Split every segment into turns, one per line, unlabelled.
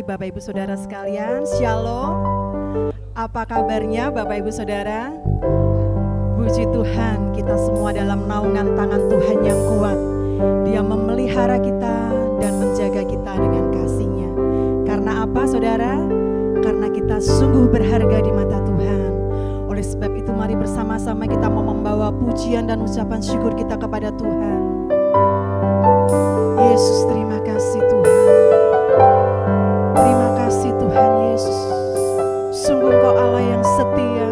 pagi Bapak Ibu Saudara sekalian. Shalom. Apa kabarnya Bapak Ibu Saudara? Puji Tuhan, kita semua dalam naungan tangan Tuhan yang kuat. Dia memelihara kita dan menjaga kita dengan kasih-Nya. Karena apa Saudara? Karena kita sungguh berharga di mata Tuhan. Oleh sebab itu mari bersama-sama kita mau membawa pujian dan ucapan syukur kita kepada Tuhan. Yesus, terima kasih Tuhan. Terima kasih Tuhan Yesus. Sungguh Engkau Allah yang setia.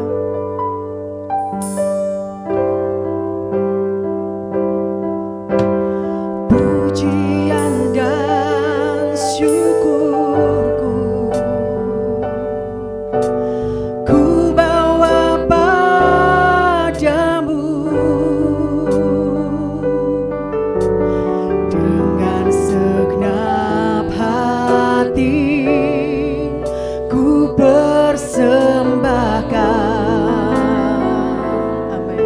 Pujian dan syukurku ku bawa padamu dengan segenap hati. Ku persembahkan. Amin.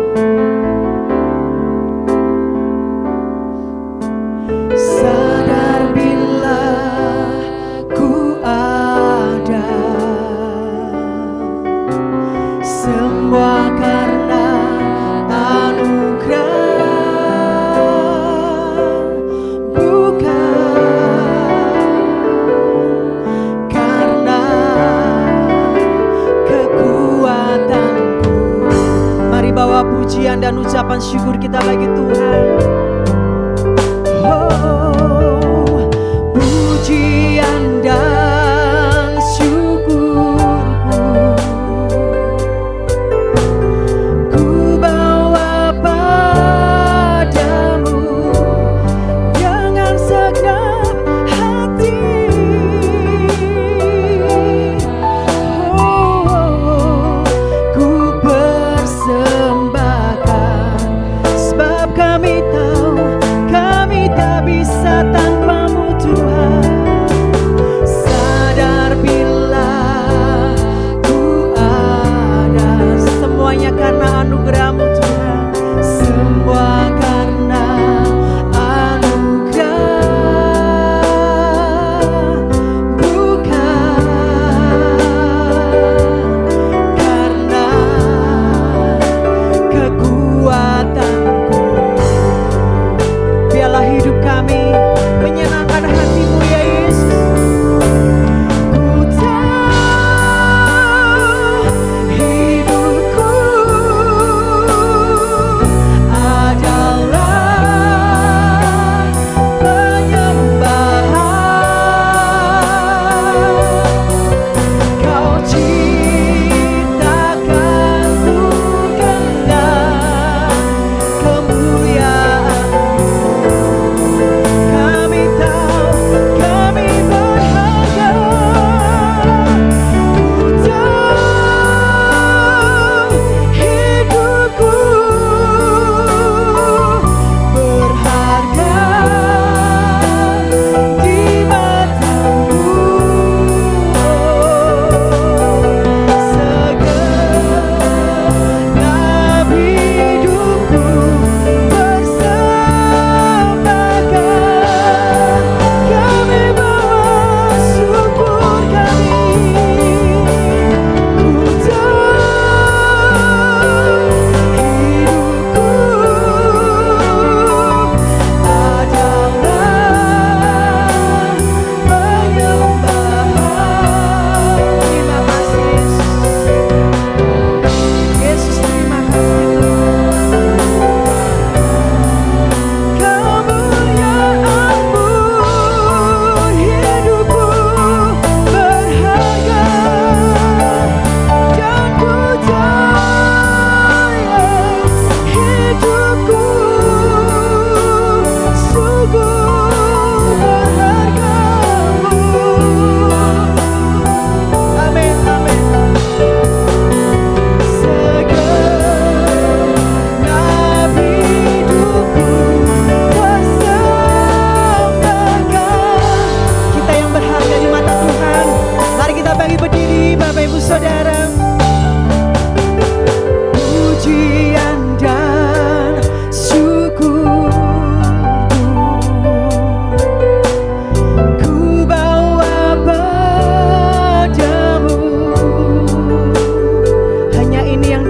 Sadar bila ku ada, semua karena anugerah, bukan karena kekuatanku. Mari bawa pujian dan ucapan syukur kita bagi Tuhan. Oh, pujian dan syukurku ku bawa padamu dengan segenap hati. Ku persembahkan, sebab kami tahu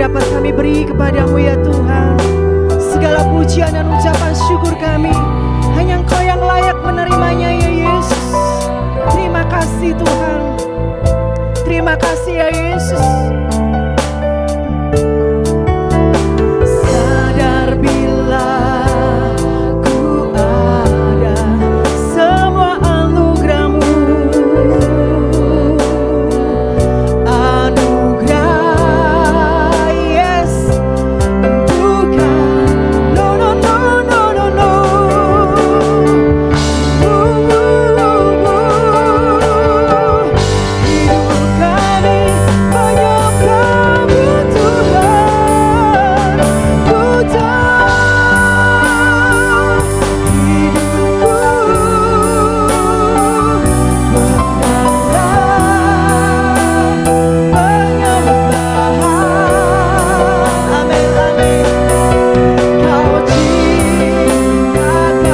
dapat kami beri kepadamu ya Tuhan. Segala pujian dan ucapan syukur kami hanya Engkau yang layak menerimanya ya Yesus. Terima kasih Tuhan. Terima kasih ya Yesus. Sadar bila ku ada semua anugerah-Mu, anugerah yes, bukan no no no no no no. Hidup kami menyembah-Mu Tuhan, ku tahu hidupku bukanlah penyembahan. Amin, amin. Kau ciptakan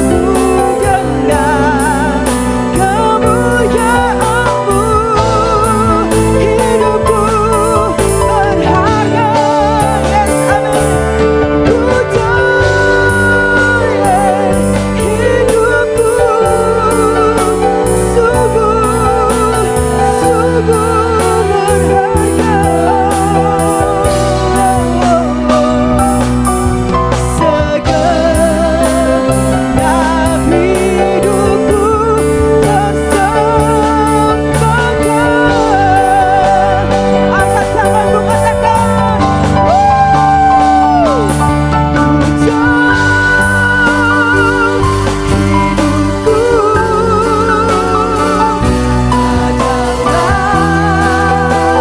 ku dengan kemuliaan-Mu, hidupku berharga. Yes, amin. Ku tahu yes, hidupku sungguh berharga. Segenap hidupku persembahkan. Angkat tanganmu, katakan, ku tahu hidupku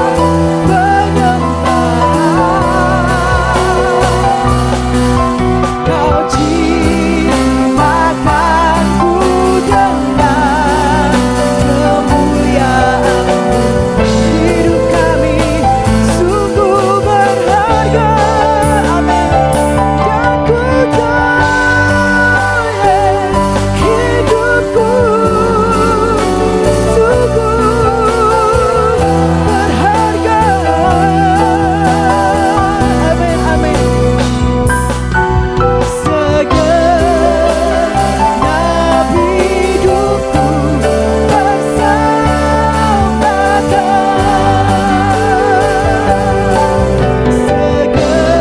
adalah penyembahan. Kau ciptakan ku dengan kemuliaan-Mu, hidup kami sungguh berharga. Amin. Dan ku tahu hidupku sungguh berharga. Amin, amin. Segenap hidupku persembahkan. Segenap hidupku persembahkan. Segenap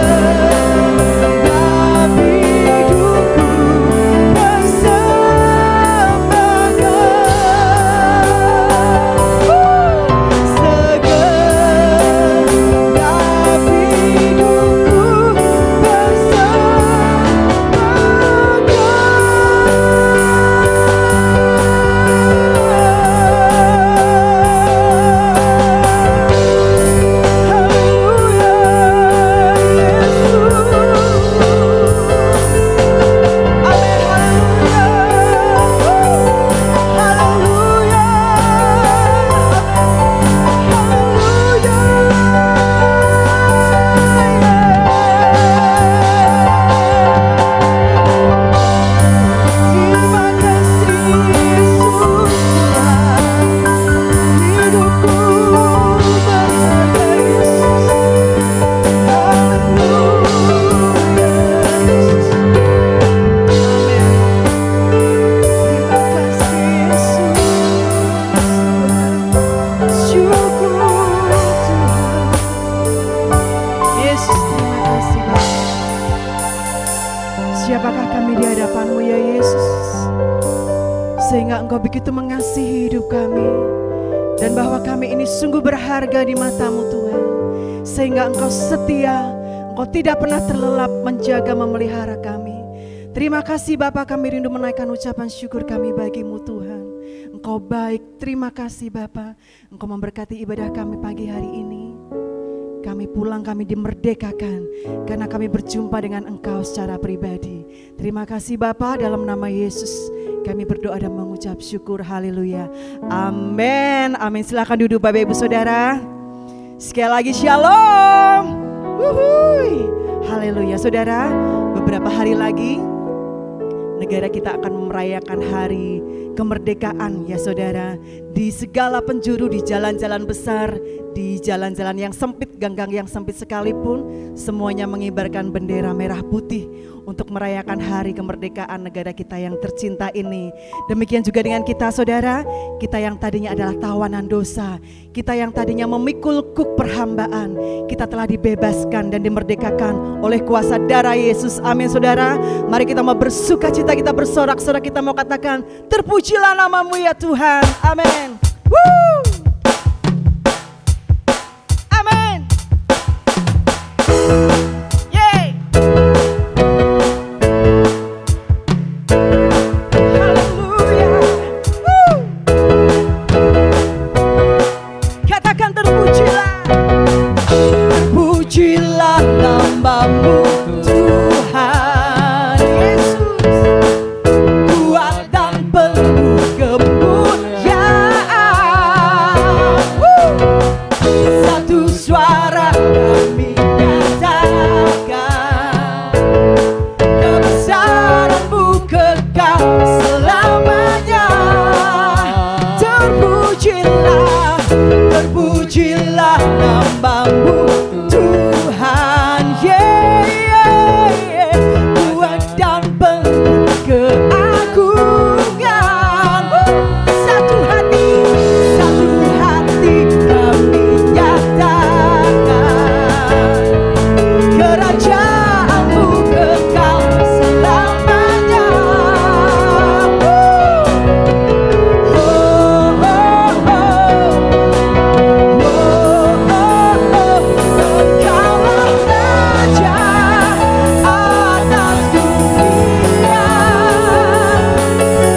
hidupku Siapakah kami di hadapan-Mu ya Yesus, sehingga Engkau begitu mengasihi hidup kami, dan bahwa kami ini sungguh berharga di mata-Mu Tuhan, sehingga Engkau setia, Engkau tidak pernah terlelap menjaga memelihara kami. Terima kasih Bapa, kami rindu menaikkan ucapan syukur kami bagi-Mu Tuhan. Engkau baik, terima kasih Bapa, Engkau memberkati ibadah kami pagi hari ini. Kami pulang, kami dimerdekakan karena kami berjumpa dengan Engkau secara pribadi. Terima kasih Bapa, dalam nama Yesus kami berdoa dan mengucap syukur. Haleluya. Amin. Amin. Silakan duduk Bapak Ibu Saudara. Sekali lagi shalom. Wuhui. Haleluya. Saudara, beberapa hari lagi negara kita akan merayakan hari kemerdekaan ya saudara. Di segala penjuru, di jalan-jalan besar, di jalan-jalan yang sempit, gang-gang yang sempit sekalipun, semuanya mengibarkan bendera merah putih untuk merayakan hari kemerdekaan negara kita yang tercinta ini. Demikian juga dengan kita saudara, kita yang tadinya adalah tawanan dosa, kita yang tadinya memikul kuk perhambaan, kita telah dibebaskan dan dimerdekakan oleh kuasa darah Yesus. Amin saudara. Mari kita mau bersuka cita, kita bersorak-sorak, kita mau katakan terpujilah namamu ya Tuhan. Amin. Woo! Amin. Yeay. Haleluya. Woo! Katakan terpujilah. Terpujilah namamu Tuhan Yesus, kuat dan penuh kemuliaan. Satu suara kami nyatakan, kebesaran-Mu kekal selamanya. Terpujilah, terpujilah namamu Tuhan, kuat dan penuh keagungan. Satu hati kami nyatakan, kerajaan-Mu kekal selamanya. Engkaulah Raja atas dunia,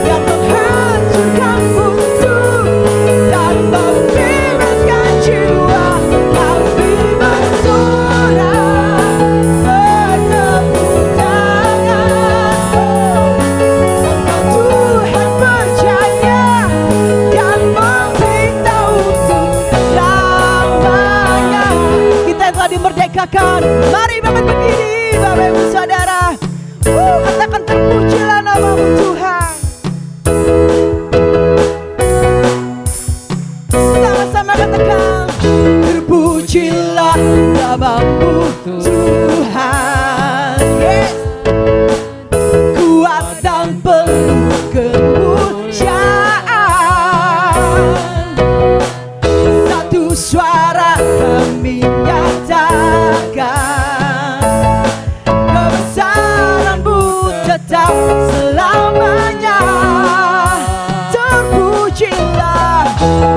yang menghancurkan musuh dan membebaskan jiwa. Kami bersorak, bertepuk tangan. Engkau Tuhan percaya dan meminta untuk selamanya. Kita yang telah dimerdekakan, mari Bapak berdiri, Bapak Ibu Saudara. Katakan terpujilah namamu Tuhan. Sama-sama katakan terpujilah namamu Tuhan, yes. Kuat dan penuh kemuliaan. Satu suara kami nyatakan, kebesaran-Mu tetap selamanya. Terpujilah,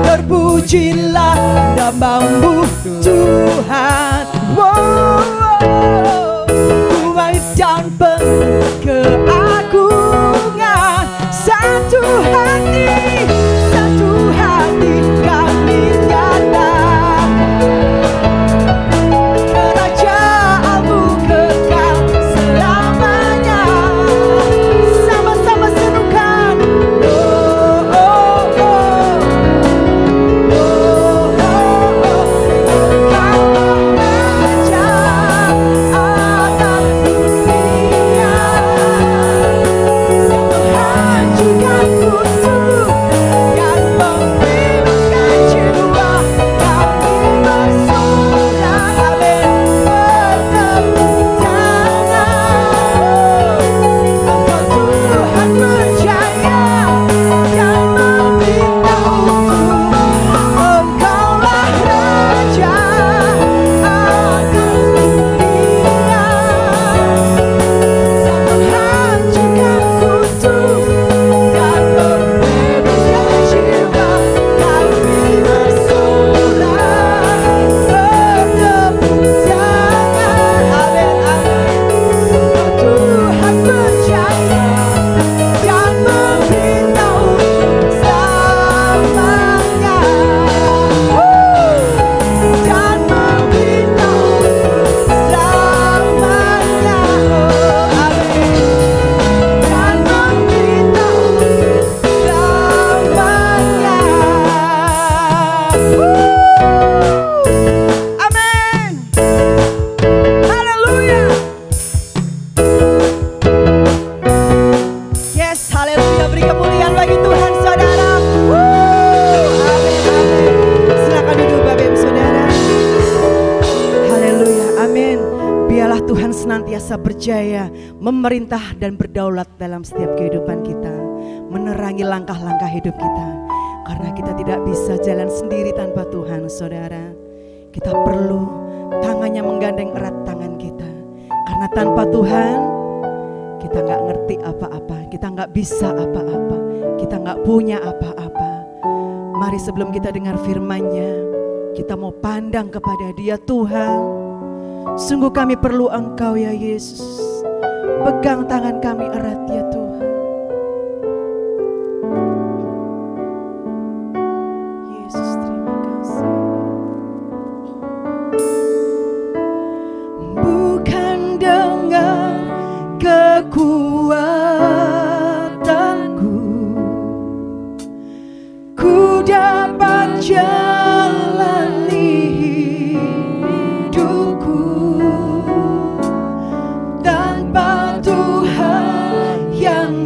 terpujilah namamu Tuhan. Wow. Tuhan senantiasa berjaya memerintah dan berdaulat dalam setiap kehidupan kita, menerangi langkah-langkah hidup kita. Karena kita tidak bisa jalan sendiri tanpa Tuhan, saudara. Kita perlu tangannya menggandeng erat tangan kita. Karena tanpa Tuhan, kita gak ngerti apa-apa, kita gak bisa apa-apa, kita gak punya apa-apa. Mari sebelum kita dengar firman-Nya, kita mau pandang kepada Dia. Tuhan, sungguh kami perlu Engkau ya Yesus. Pegang tangan kami erat ya Tuhan. Yesus, terima kasih. Bukan dengan kekuatanku ku dapat jalani hidupku tanpa Tuhan yang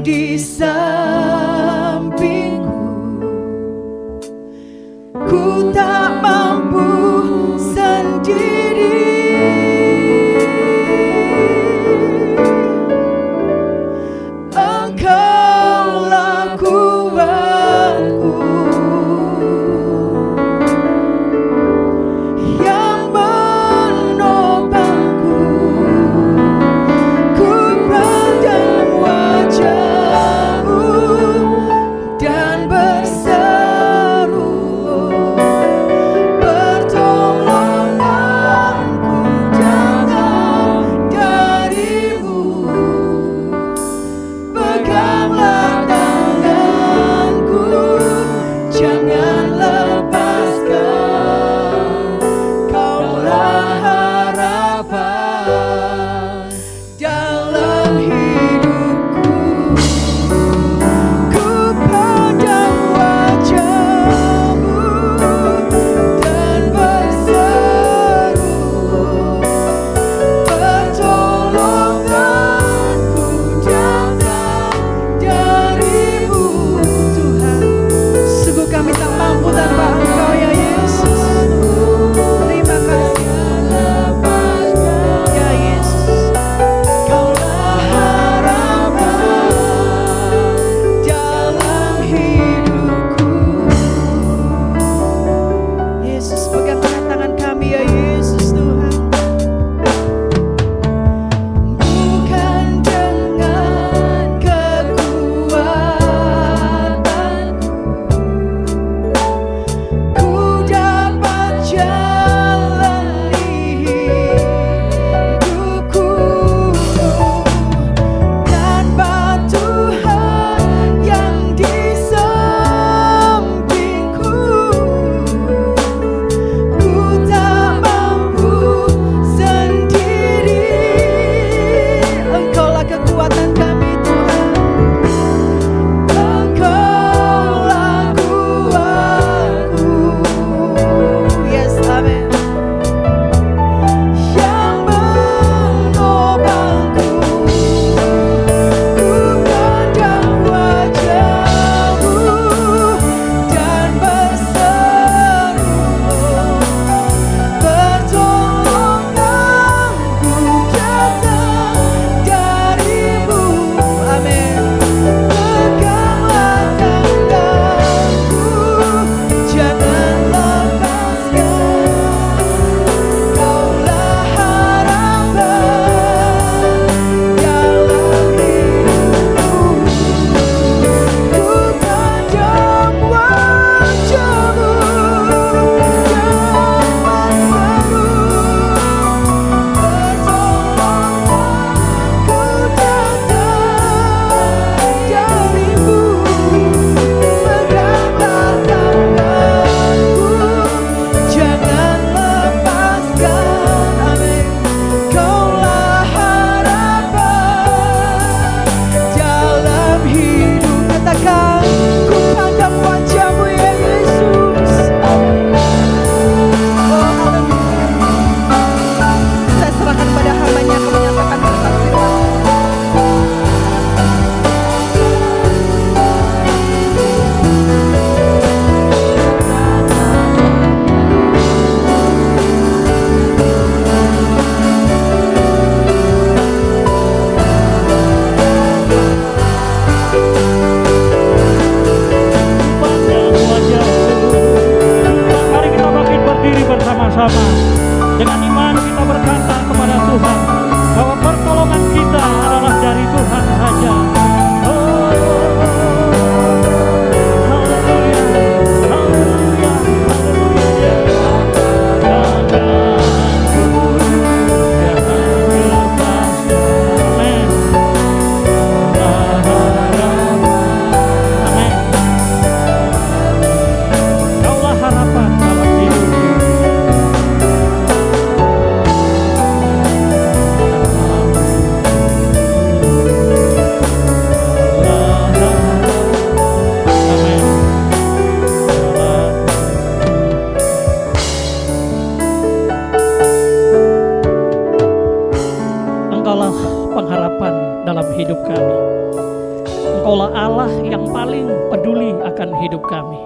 kami.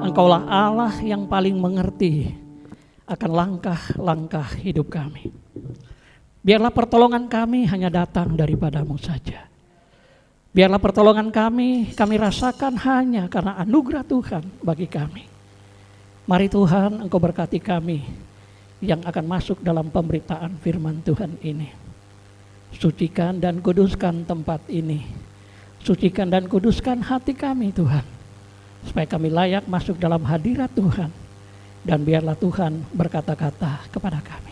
Engkaulah Allah yang paling mengerti akan langkah-langkah hidup kami. Biarlah pertolongan kami hanya datang daripadamu saja. Biarlah pertolongan kami rasakan hanya karena anugerah Tuhan bagi kami. Mari Tuhan, Engkau berkati kami yang akan masuk dalam pemberitaan firman Tuhan ini. Sucikan dan kuduskan tempat ini. Sucikan dan kuduskan hati kami Tuhan, supaya kami layak masuk dalam hadirat Tuhan. Dan biarlah Tuhan berkata-kata kepada kami.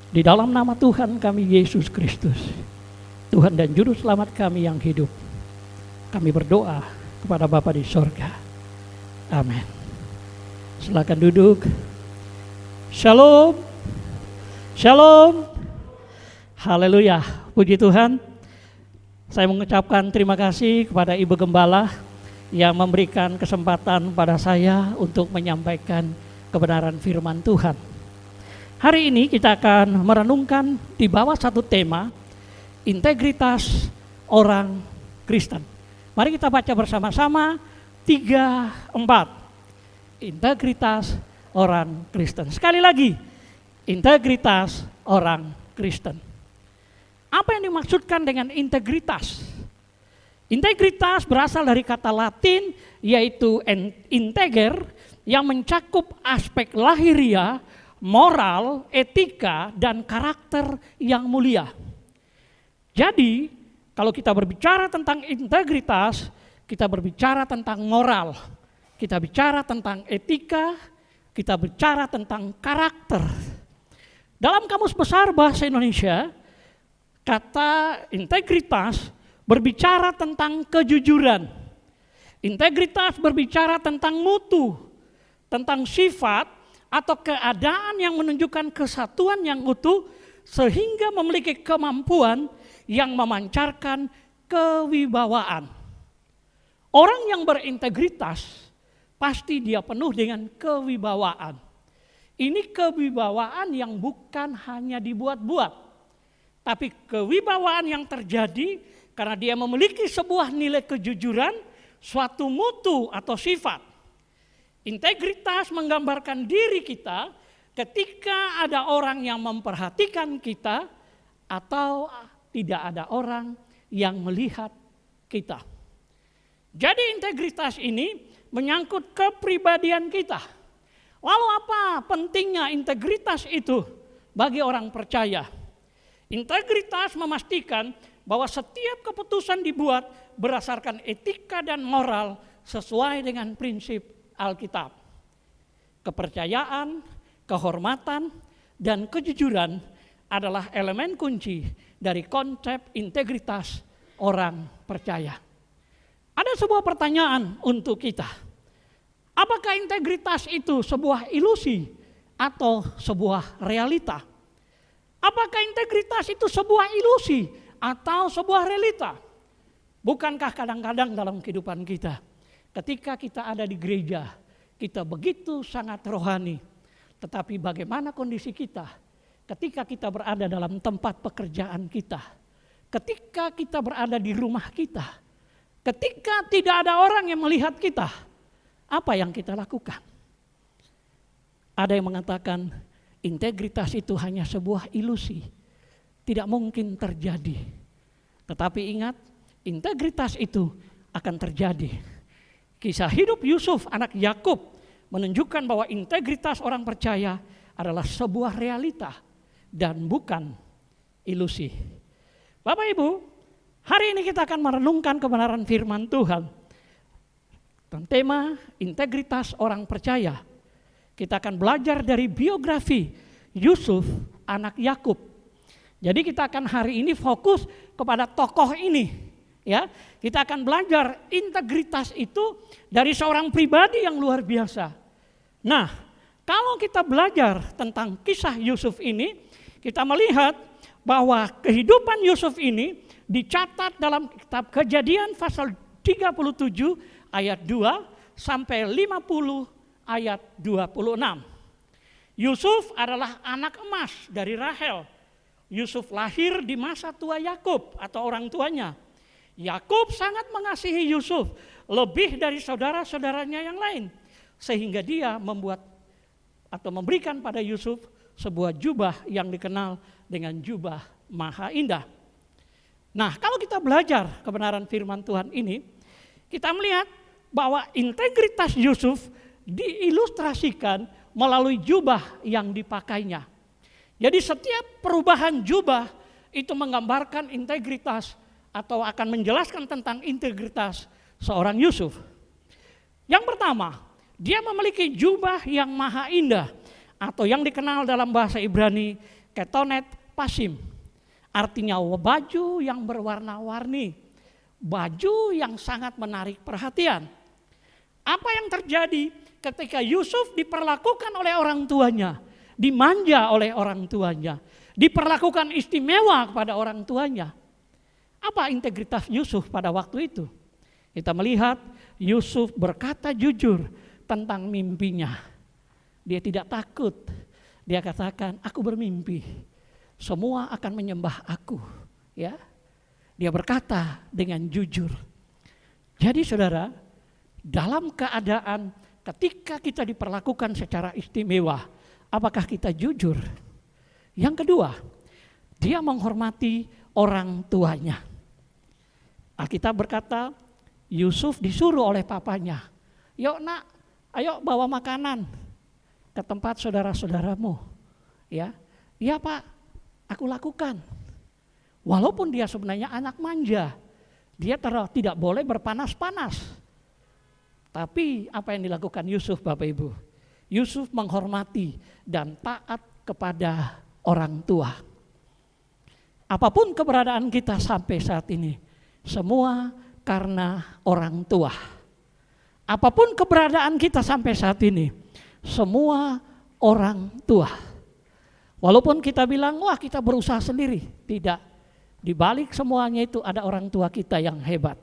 Di dalam nama Tuhan kami Yesus Kristus, Tuhan dan Juru Selamat kami yang hidup, kami berdoa kepada Bapa di sorga. Amin. Silakan duduk. Shalom. Shalom. Haleluya. Puji Tuhan. Saya mengucapkan terima kasih kepada Ibu Gembala yang memberikan kesempatan pada saya untuk menyampaikan kebenaran firman Tuhan. Hari ini kita akan merenungkan di bawah satu tema, integritas orang Kristen. Mari kita baca bersama-sama 3-4. Integritas orang Kristen. Sekali lagi, integritas orang Kristen. Apa yang dimaksudkan dengan integritas? Integritas berasal dari kata Latin yaitu integer, yang mencakup aspek lahiriah, moral, etika, dan karakter yang mulia. Jadi, kalau kita berbicara tentang integritas, kita berbicara tentang moral, kita bicara tentang etika, kita bicara tentang karakter. Dalam Kamus Besar Bahasa Indonesia, kata integritas berbicara tentang kejujuran. Integritas berbicara tentang mutu, tentang sifat atau keadaan yang menunjukkan kesatuan yang utuh sehingga memiliki kemampuan yang memancarkan kewibawaan. Orang yang berintegritas pasti dia penuh dengan kewibawaan. Ini kewibawaan yang bukan hanya dibuat-buat, tapi kewibawaan yang terjadi karena dia memiliki sebuah nilai kejujuran, suatu mutu atau sifat. Integritas menggambarkan diri kita ketika ada orang yang memperhatikan kita atau tidak ada orang yang melihat kita. Jadi integritas ini menyangkut kepribadian kita. Lalu apa pentingnya integritas itu bagi orang percaya? Integritas memastikan bahwa setiap keputusan dibuat berdasarkan etika dan moral sesuai dengan prinsip Alkitab. Kepercayaan, kehormatan, dan kejujuran adalah elemen kunci dari konsep integritas orang percaya. Ada sebuah pertanyaan untuk kita. Apakah integritas itu sebuah ilusi atau sebuah realita? Apakah integritas itu sebuah ilusi atau sebuah realita? Bukankah kadang-kadang dalam kehidupan kita, ketika kita ada di gereja, kita begitu sangat rohani, tetapi bagaimana kondisi kita ketika kita berada dalam tempat pekerjaan kita, ketika kita berada di rumah kita, ketika tidak ada orang yang melihat kita, apa yang kita lakukan? Ada yang mengatakan integritas itu hanya sebuah ilusi, tidak mungkin terjadi. Tetapi ingat, integritas itu akan terjadi. Kisah hidup Yusuf anak Yakub menunjukkan bahwa integritas orang percaya adalah sebuah realita dan bukan ilusi. Bapak Ibu, hari ini kita akan merenungkan kebenaran firman Tuhan tentang tema integritas orang percaya. Kita akan belajar dari biografi Yusuf anak Yakub. Jadi kita akan hari ini fokus kepada tokoh ini, ya. Kita akan belajar integritas itu dari seorang pribadi yang luar biasa. Nah, kalau kita belajar tentang kisah Yusuf ini, kita melihat bahwa kehidupan Yusuf ini dicatat dalam kitab Kejadian pasal 37 ayat 2 sampai 50 ayat 26. Yusuf adalah anak emas dari Rahel. Yusuf lahir di masa tua Yakub atau orang tuanya. Yakub sangat mengasihi Yusuf, lebih dari saudara-saudaranya yang lain. Sehingga dia membuat atau memberikan pada Yusuf sebuah jubah yang dikenal dengan jubah maha indah. Nah, kalau kita belajar kebenaran firman Tuhan ini, kita melihat bahwa integritas Yusuf diilustrasikan melalui jubah yang dipakainya. Jadi setiap perubahan jubah itu menggambarkan integritas atau akan menjelaskan tentang integritas seorang Yusuf. Yang pertama, dia memiliki jubah yang maha indah atau yang dikenal dalam bahasa Ibrani ketonet pasim. Artinya baju yang berwarna-warni, baju yang sangat menarik perhatian. Apa yang terjadi ketika Yusuf diperlakukan oleh orang tuanya, dimanja oleh orang tuanya, diperlakukan istimewa kepada orang tuanya? Apa integritas Yusuf pada waktu itu? Kita melihat Yusuf berkata jujur tentang mimpinya. Dia tidak takut. Dia katakan, aku bermimpi, semua akan menyembah aku. Ya, dia berkata dengan jujur. Jadi saudara, dalam keadaan ketika kita diperlakukan secara istimewa, apakah kita jujur? Yang kedua, dia menghormati orang tuanya. Alkitab berkata, Yusuf disuruh oleh papanya, yuk nak, ayo bawa makanan ke tempat saudara-saudaramu. Ya, iya pak, aku lakukan. Walaupun dia sebenarnya anak manja, dia tidak boleh berpanas-panas. Tapi apa yang dilakukan Yusuf Bapak Ibu? Yusuf menghormati dan taat kepada orang tua. Apapun keberadaan kita sampai saat ini, semua karena orang tua. Apapun keberadaan kita sampai saat ini, semua orang tua. Walaupun kita bilang, wah kita berusaha sendiri. Tidak. Di balik semuanya itu ada orang tua kita yang hebat.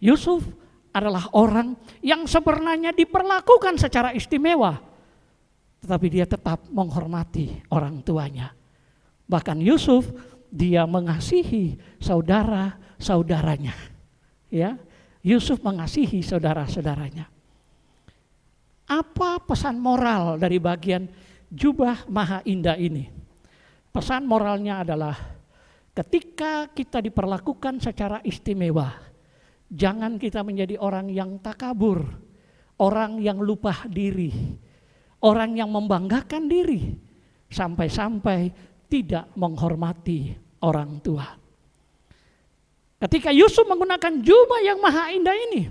Yusuf adalah orang yang sebenarnya diperlakukan secara istimewa. Tetapi dia tetap menghormati orang tuanya. Bahkan Yusuf, dia mengasihi saudara-saudaranya. Ya, Yusuf mengasihi saudara-saudaranya. Apa pesan moral dari bagian jubah maha indah ini? Pesan moralnya adalah ketika kita diperlakukan secara istimewa, jangan kita menjadi orang yang takabur, orang yang lupa diri, orang yang membanggakan diri, sampai-sampai tidak menghormati orang tua. Ketika Yusuf menggunakan jubah yang maha indah ini,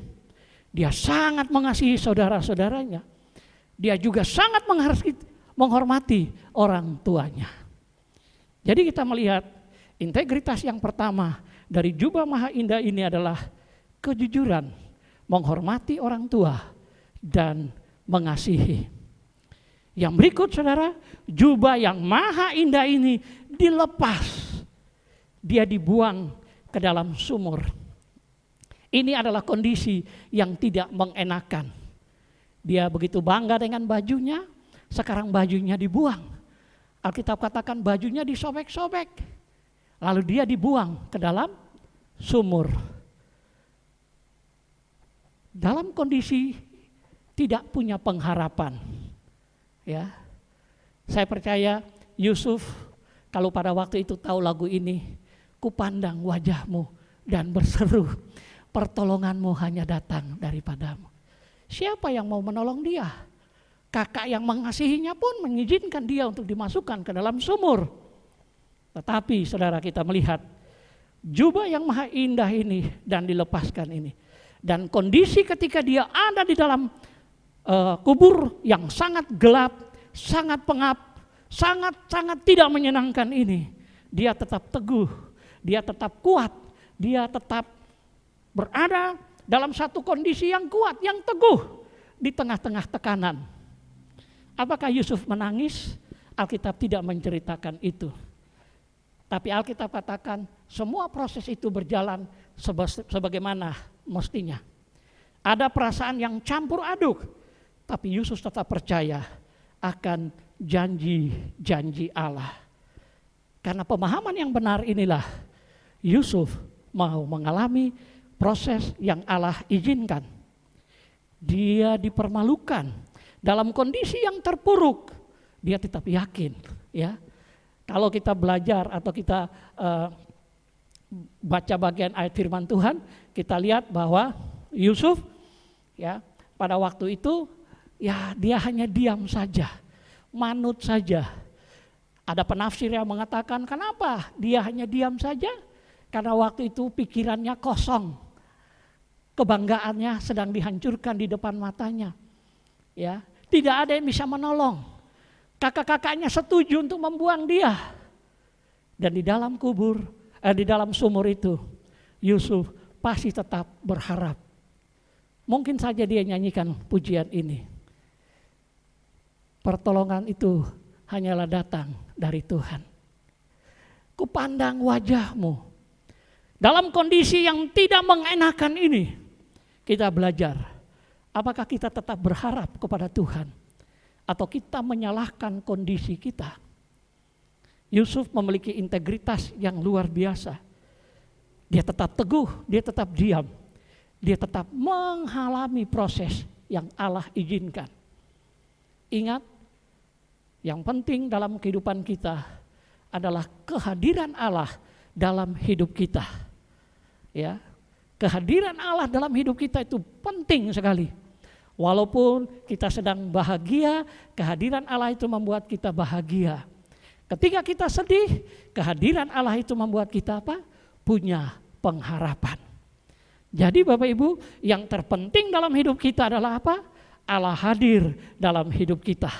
dia sangat mengasihi saudara-saudaranya. Dia juga sangat menghormati orang tuanya. Jadi kita melihat integritas yang pertama dari jubah maha indah ini adalah kejujuran, menghormati orang tua, dan mengasihi. Yang berikut saudara, jubah yang maha indah ini dilepas. Dia dibuang ke dalam sumur. Ini adalah kondisi yang tidak mengenakan. Dia begitu bangga dengan bajunya, sekarang bajunya dibuang. Alkitab katakan bajunya disobek-sobek. Lalu dia dibuang ke dalam sumur. Dalam kondisi tidak punya pengharapan. Ya. Saya percaya Yusuf kalau pada waktu itu tahu lagu ini, kupandang wajahmu dan berseru, pertolonganmu hanya datang daripadamu. Siapa yang mau menolong dia? Kakak yang mengasihinya pun mengizinkan dia untuk dimasukkan ke dalam sumur. Tetapi saudara, kita melihat jubah yang maha indah ini dan dilepaskan ini. Dan kondisi ketika dia ada di dalam kubur yang sangat gelap, sangat pengap, sangat tidak menyenangkan ini. Dia tetap teguh, dia tetap kuat, dia tetap berada dalam satu kondisi yang kuat, yang teguh di tengah-tengah tekanan. Apakah Yusuf menangis? Alkitab tidak menceritakan itu. Tapi Alkitab katakan semua proses itu berjalan sebagaimana mestinya. Ada perasaan yang campur aduk, tapi Yusuf tetap percaya akan janji-janji Allah. Karena pemahaman yang benar inilah Yusuf mau mengalami proses yang Allah izinkan. Dia dipermalukan dalam kondisi yang terpuruk, dia tetap yakin, ya. Kalau kita belajar atau kita baca bagian ayat firman Tuhan, kita lihat bahwa Yusuf, ya, pada waktu itu ya dia hanya diam saja, manut saja. Ada penafsir yang mengatakan kenapa dia hanya diam saja? Karena waktu itu pikirannya kosong, kebanggaannya sedang dihancurkan di depan matanya. Ya, tidak ada yang bisa menolong. Kakak-kakaknya setuju untuk membuang dia. Dan di dalam di dalam sumur itu, Yusuf pasti tetap berharap. Mungkin saja dia nyanyikan pujian ini. Pertolongan itu hanyalah datang dari Tuhan. Kupandang wajahmu. Dalam kondisi yang tidak mengenakan ini, kita belajar. Apakah kita tetap berharap kepada Tuhan? Atau kita menyalahkan kondisi kita? Yusuf memiliki integritas yang luar biasa. Dia tetap teguh, dia tetap diam. Dia tetap menghalami proses yang Allah izinkan. Ingat, yang penting dalam kehidupan kita adalah kehadiran Allah dalam hidup kita. Ya, kehadiran Allah dalam hidup kita itu penting sekali. Walaupun kita sedang bahagia, kehadiran Allah itu membuat kita bahagia. Ketika kita sedih, kehadiran Allah itu membuat kita apa? Punya pengharapan. Jadi Bapak Ibu, yang terpenting dalam hidup kita adalah apa? Allah hadir dalam hidup kita.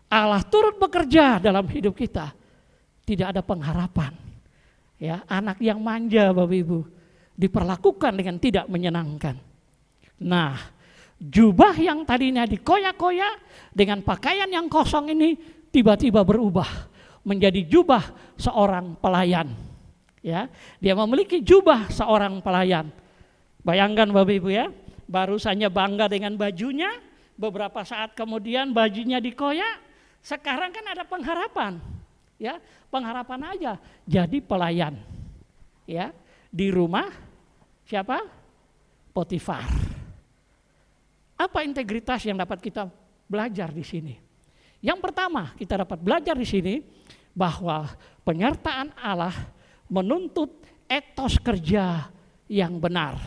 Allah turut bekerja dalam hidup kita. Tidak ada pengharapan. Ya, anak yang manja Bapak Ibu diperlakukan dengan tidak menyenangkan. Nah, jubah yang tadinya dikoyak-koyak dengan pakaian yang kosong ini tiba-tiba berubah menjadi jubah seorang pelayan. Ya, dia memiliki jubah seorang pelayan. Bayangkan Bapak Ibu ya, baru saja bangga dengan bajunya, beberapa saat kemudian bajunya dikoyak, sekarang kan ada pengharapan. Ya, pengharapan aja jadi pelayan. Ya, di rumah siapa? Potifar. Apa integritas yang dapat kita belajar di sini? Yang pertama, kita dapat belajar di sini bahwa penyertaan Allah menuntut etos kerja yang benar.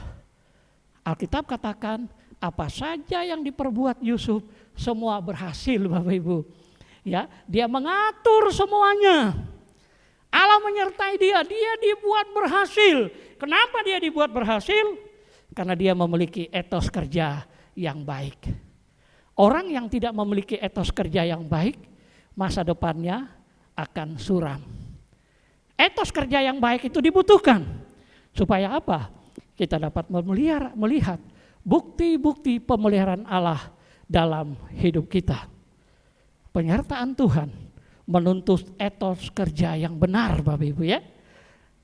Alkitab katakan apa saja yang diperbuat Yusuf semua berhasil Bapak Ibu. Ya, dia mengatur semuanya. Allah menyertai dia dibuat berhasil. Kenapa dia dibuat berhasil? Karena dia memiliki etos kerja yang baik. Orang yang tidak memiliki etos kerja yang baik, masa depannya akan suram. Etos kerja yang baik itu dibutuhkan. Supaya apa? Kita dapat melihat bukti-bukti pemeliharaan Allah dalam hidup kita. Penyertaan Tuhan menuntut etos kerja yang benar Bapak Ibu ya.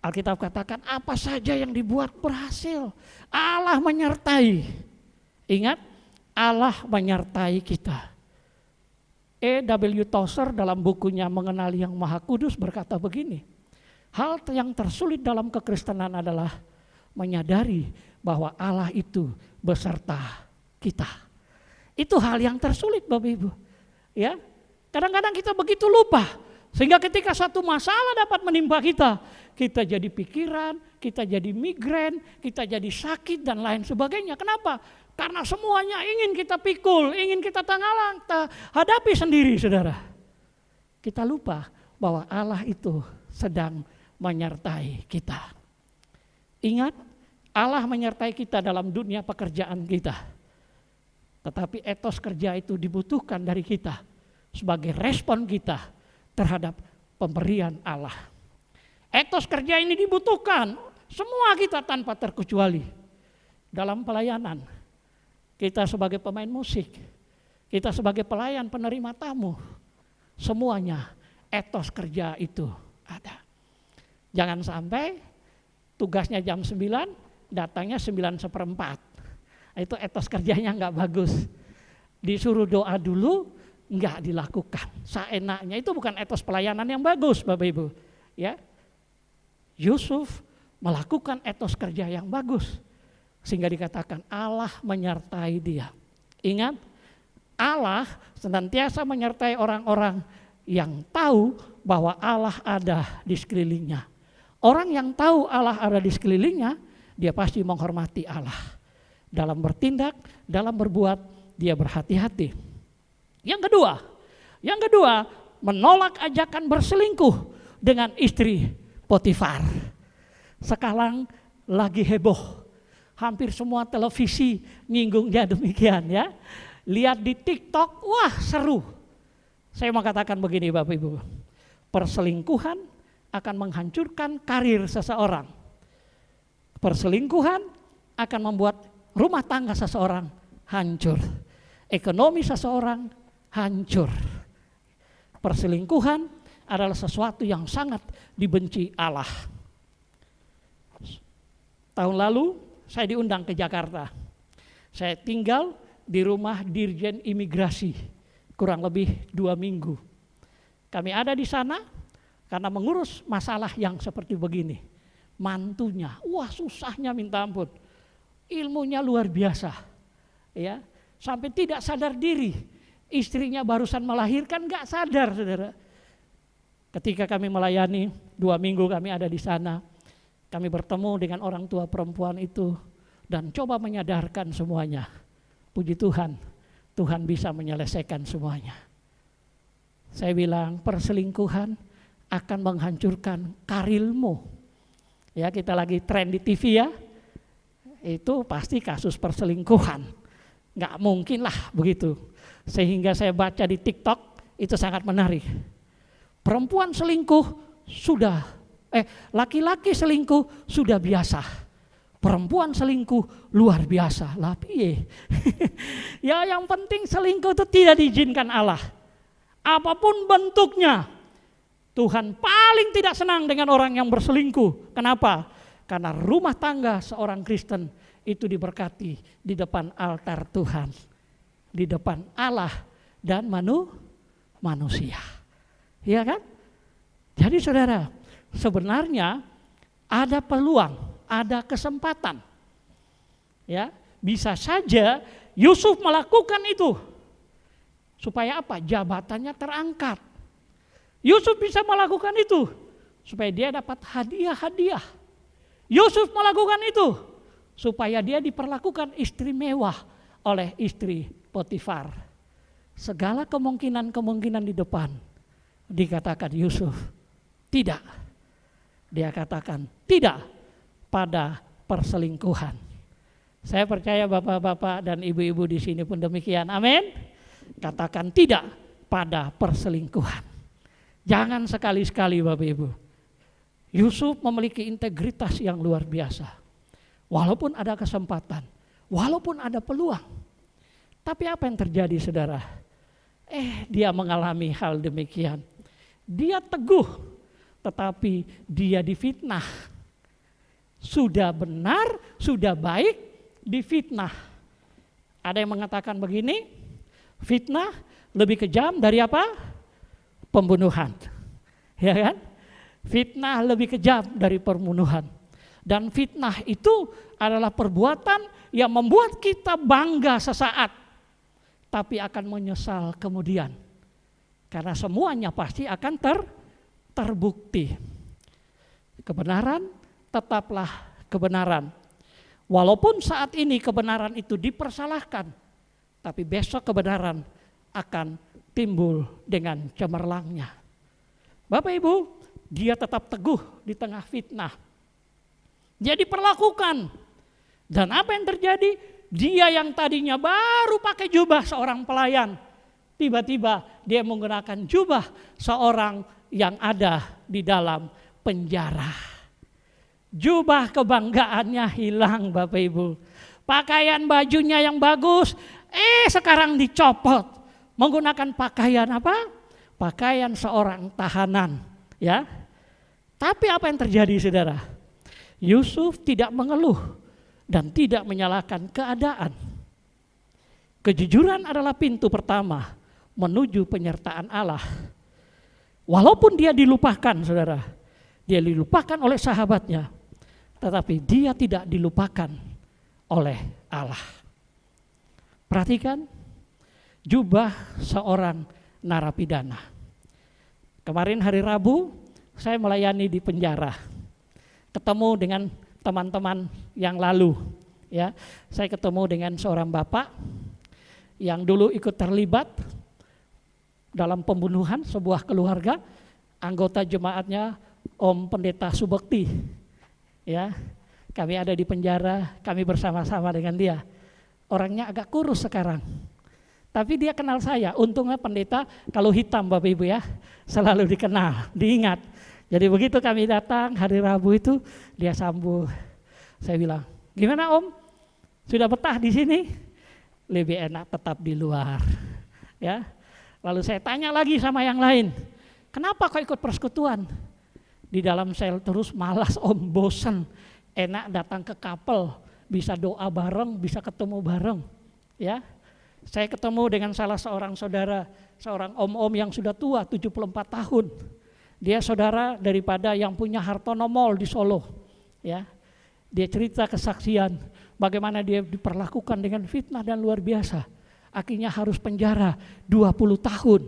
Alkitab katakan apa saja yang dibuat berhasil. Allah menyertai. Ingat, Allah menyertai kita. E.W. Tozer dalam bukunya Mengenali Yang Maha Kudus berkata begini. Hal yang tersulit dalam kekristenan adalah menyadari bahwa Allah itu beserta kita. Itu hal yang tersulit Bapak Ibu. Ya, kadang-kadang kita begitu lupa. Sehingga ketika satu masalah dapat menimpa kita jadi pikiran, kita jadi migrain, kita jadi sakit dan lain sebagainya. Kenapa? Karena semuanya ingin kita pikul, ingin kita hadapi sendiri saudara. Kita lupa bahwa Allah itu sedang menyertai kita. Ingat, Allah menyertai kita dalam dunia pekerjaan kita. Tetapi etos kerja itu dibutuhkan dari kita sebagai respon kita terhadap pemberian Allah. Etos kerja ini dibutuhkan semua kita tanpa terkecuali. Dalam pelayanan, kita sebagai pemain musik, kita sebagai pelayan penerima tamu, semuanya etos kerja itu ada. Jangan sampai tugasnya jam 9, datangnya 9:15. Itu etos kerjanya enggak bagus. Disuruh doa dulu, enggak dilakukan. Seenaknya itu bukan etos pelayanan yang bagus Bapak Ibu. Ya, Yusuf melakukan etos kerja yang bagus. Sehingga dikatakan Allah menyertai dia. Ingat, Allah senantiasa menyertai orang-orang yang tahu bahwa Allah ada di sekelilingnya. Orang yang tahu Allah ada di sekelilingnya, dia pasti menghormati Allah. Dalam bertindak, dalam berbuat, dia berhati-hati. Yang kedua, menolak ajakan berselingkuh dengan istri Potifar. Sekarang lagi heboh. Hampir semua televisi nyinggungnya demikian ya. Lihat di TikTok, wah seru. Saya mau katakan begini Bapak Ibu. Perselingkuhan akan menghancurkan karir seseorang. Perselingkuhan akan membuat rumah tangga seseorang hancur. Ekonomi seseorang hancur. Perselingkuhan adalah sesuatu yang sangat dibenci Allah. Tahun lalu saya diundang ke Jakarta. Saya tinggal di rumah Dirjen Imigrasi kurang lebih 2 minggu. Kami ada di sana karena mengurus masalah yang seperti begini. Mantunya, wah susahnya minta ampun. Ilmunya luar biasa. Ya, sampai tidak sadar diri. Istrinya barusan melahirkan gak sadar, saudara. Ketika kami melayani 2 minggu kami ada di sana, kami bertemu dengan orang tua perempuan itu dan coba menyadarkan semuanya. Puji Tuhan, Tuhan bisa menyelesaikan semuanya. Saya bilang perselingkuhan akan menghancurkan karirmu. Ya, kita lagi tren di TV ya. Itu pasti kasus perselingkuhan. Nggak mungkin lah begitu. Sehingga saya baca di TikTok itu sangat menarik. Perempuan selingkuh laki-laki selingkuh sudah biasa. Perempuan selingkuh luar biasa. Lah piye? Ya yang penting selingkuh itu tidak diizinkan Allah. Apapun bentuknya. Tuhan paling tidak senang dengan orang yang berselingkuh. Kenapa? Karena rumah tangga seorang Kristen itu diberkati di depan altar Tuhan. Di depan Allah dan manusia. Iya kan? Jadi saudara, sebenarnya ada peluang, ada kesempatan. Ya, bisa saja Yusuf melakukan itu. Supaya apa? Jabatannya terangkat. Yusuf bisa melakukan itu supaya dia dapat hadiah-hadiah. Yusuf melakukan itu supaya dia diperlakukan istimewa oleh istri Potifar. Segala kemungkinan-kemungkinan di depan dikatakan Yusuf tidak. Dia katakan tidak pada perselingkuhan. Saya percaya bapak-bapak dan ibu-ibu di sini pun demikian. Amin. Katakan tidak pada perselingkuhan. Jangan sekali-sekali Bapak Ibu. Yusuf memiliki integritas yang luar biasa. Walaupun ada kesempatan, walaupun ada peluang. Tapi apa yang terjadi saudara? Dia mengalami hal demikian. Dia teguh, tetapi dia difitnah. Sudah benar, sudah baik, difitnah. Ada yang mengatakan begini, fitnah lebih kejam dari apa? Pembunuhan. Ya kan? Fitnah lebih kejam dari pembunuhan. Dan fitnah itu adalah perbuatan yang membuat kita bangga sesaat, tapi akan menyesal kemudian. Karena semuanya pasti akan terbukti. Kebenaran tetaplah kebenaran. Walaupun saat ini kebenaran itu dipersalahkan, tapi besok kebenaran akan timbul dengan cemerlangnya. Bapak Ibu, dia tetap teguh di tengah fitnah. Dia diperlakukan. Dan apa yang terjadi? Dia yang tadinya baru pakai jubah seorang pelayan, tiba-tiba dia menggunakan jubah seorang yang ada di dalam penjara. Jubah kebanggaannya hilang Bapak Ibu. Pakaian bajunya yang bagus, sekarang dicopot. Menggunakan pakaian apa? Pakaian seorang tahanan, ya. Tapi apa yang terjadi saudara? Yusuf tidak mengeluh dan tidak menyalahkan keadaan. Kejujuran adalah pintu pertama menuju penyertaan Allah. Walaupun dia dilupakan saudara, dia dilupakan oleh sahabatnya, tetapi dia tidak dilupakan oleh Allah. Perhatikan jubah seorang narapidana. Kemarin hari Rabu saya melayani di penjara. Ketemu dengan teman-teman yang lalu, ya. Saya ketemu dengan seorang bapak yang dulu ikut terlibat dalam pembunuhan sebuah keluarga, anggota jemaatnya Om Pendeta Subekti. Ya, kami ada di penjara, kami bersama-sama dengan dia. Orangnya agak kurus sekarang, tapi dia kenal saya. Untungnya pendeta kalau hitam Bapak Ibu ya, selalu dikenal, diingat. Jadi begitu kami datang hari Rabu itu, dia sambut. Saya bilang, gimana Om? Sudah betah di sini? Lebih enak tetap di luar. Ya. Lalu saya tanya lagi sama yang lain, kenapa kau ikut persekutuan? Di dalam sel terus malas Om, bosan. Enak datang ke kapel, bisa doa bareng, bisa ketemu bareng. Ya, saya ketemu dengan salah seorang saudara, seorang om-om yang sudah tua, 74 tahun. Dia saudara daripada yang punya Hartono Mall di Solo. Ya, dia cerita kesaksian bagaimana dia diperlakukan dengan fitnah dan luar biasa. Akhirnya harus penjara 20 tahun.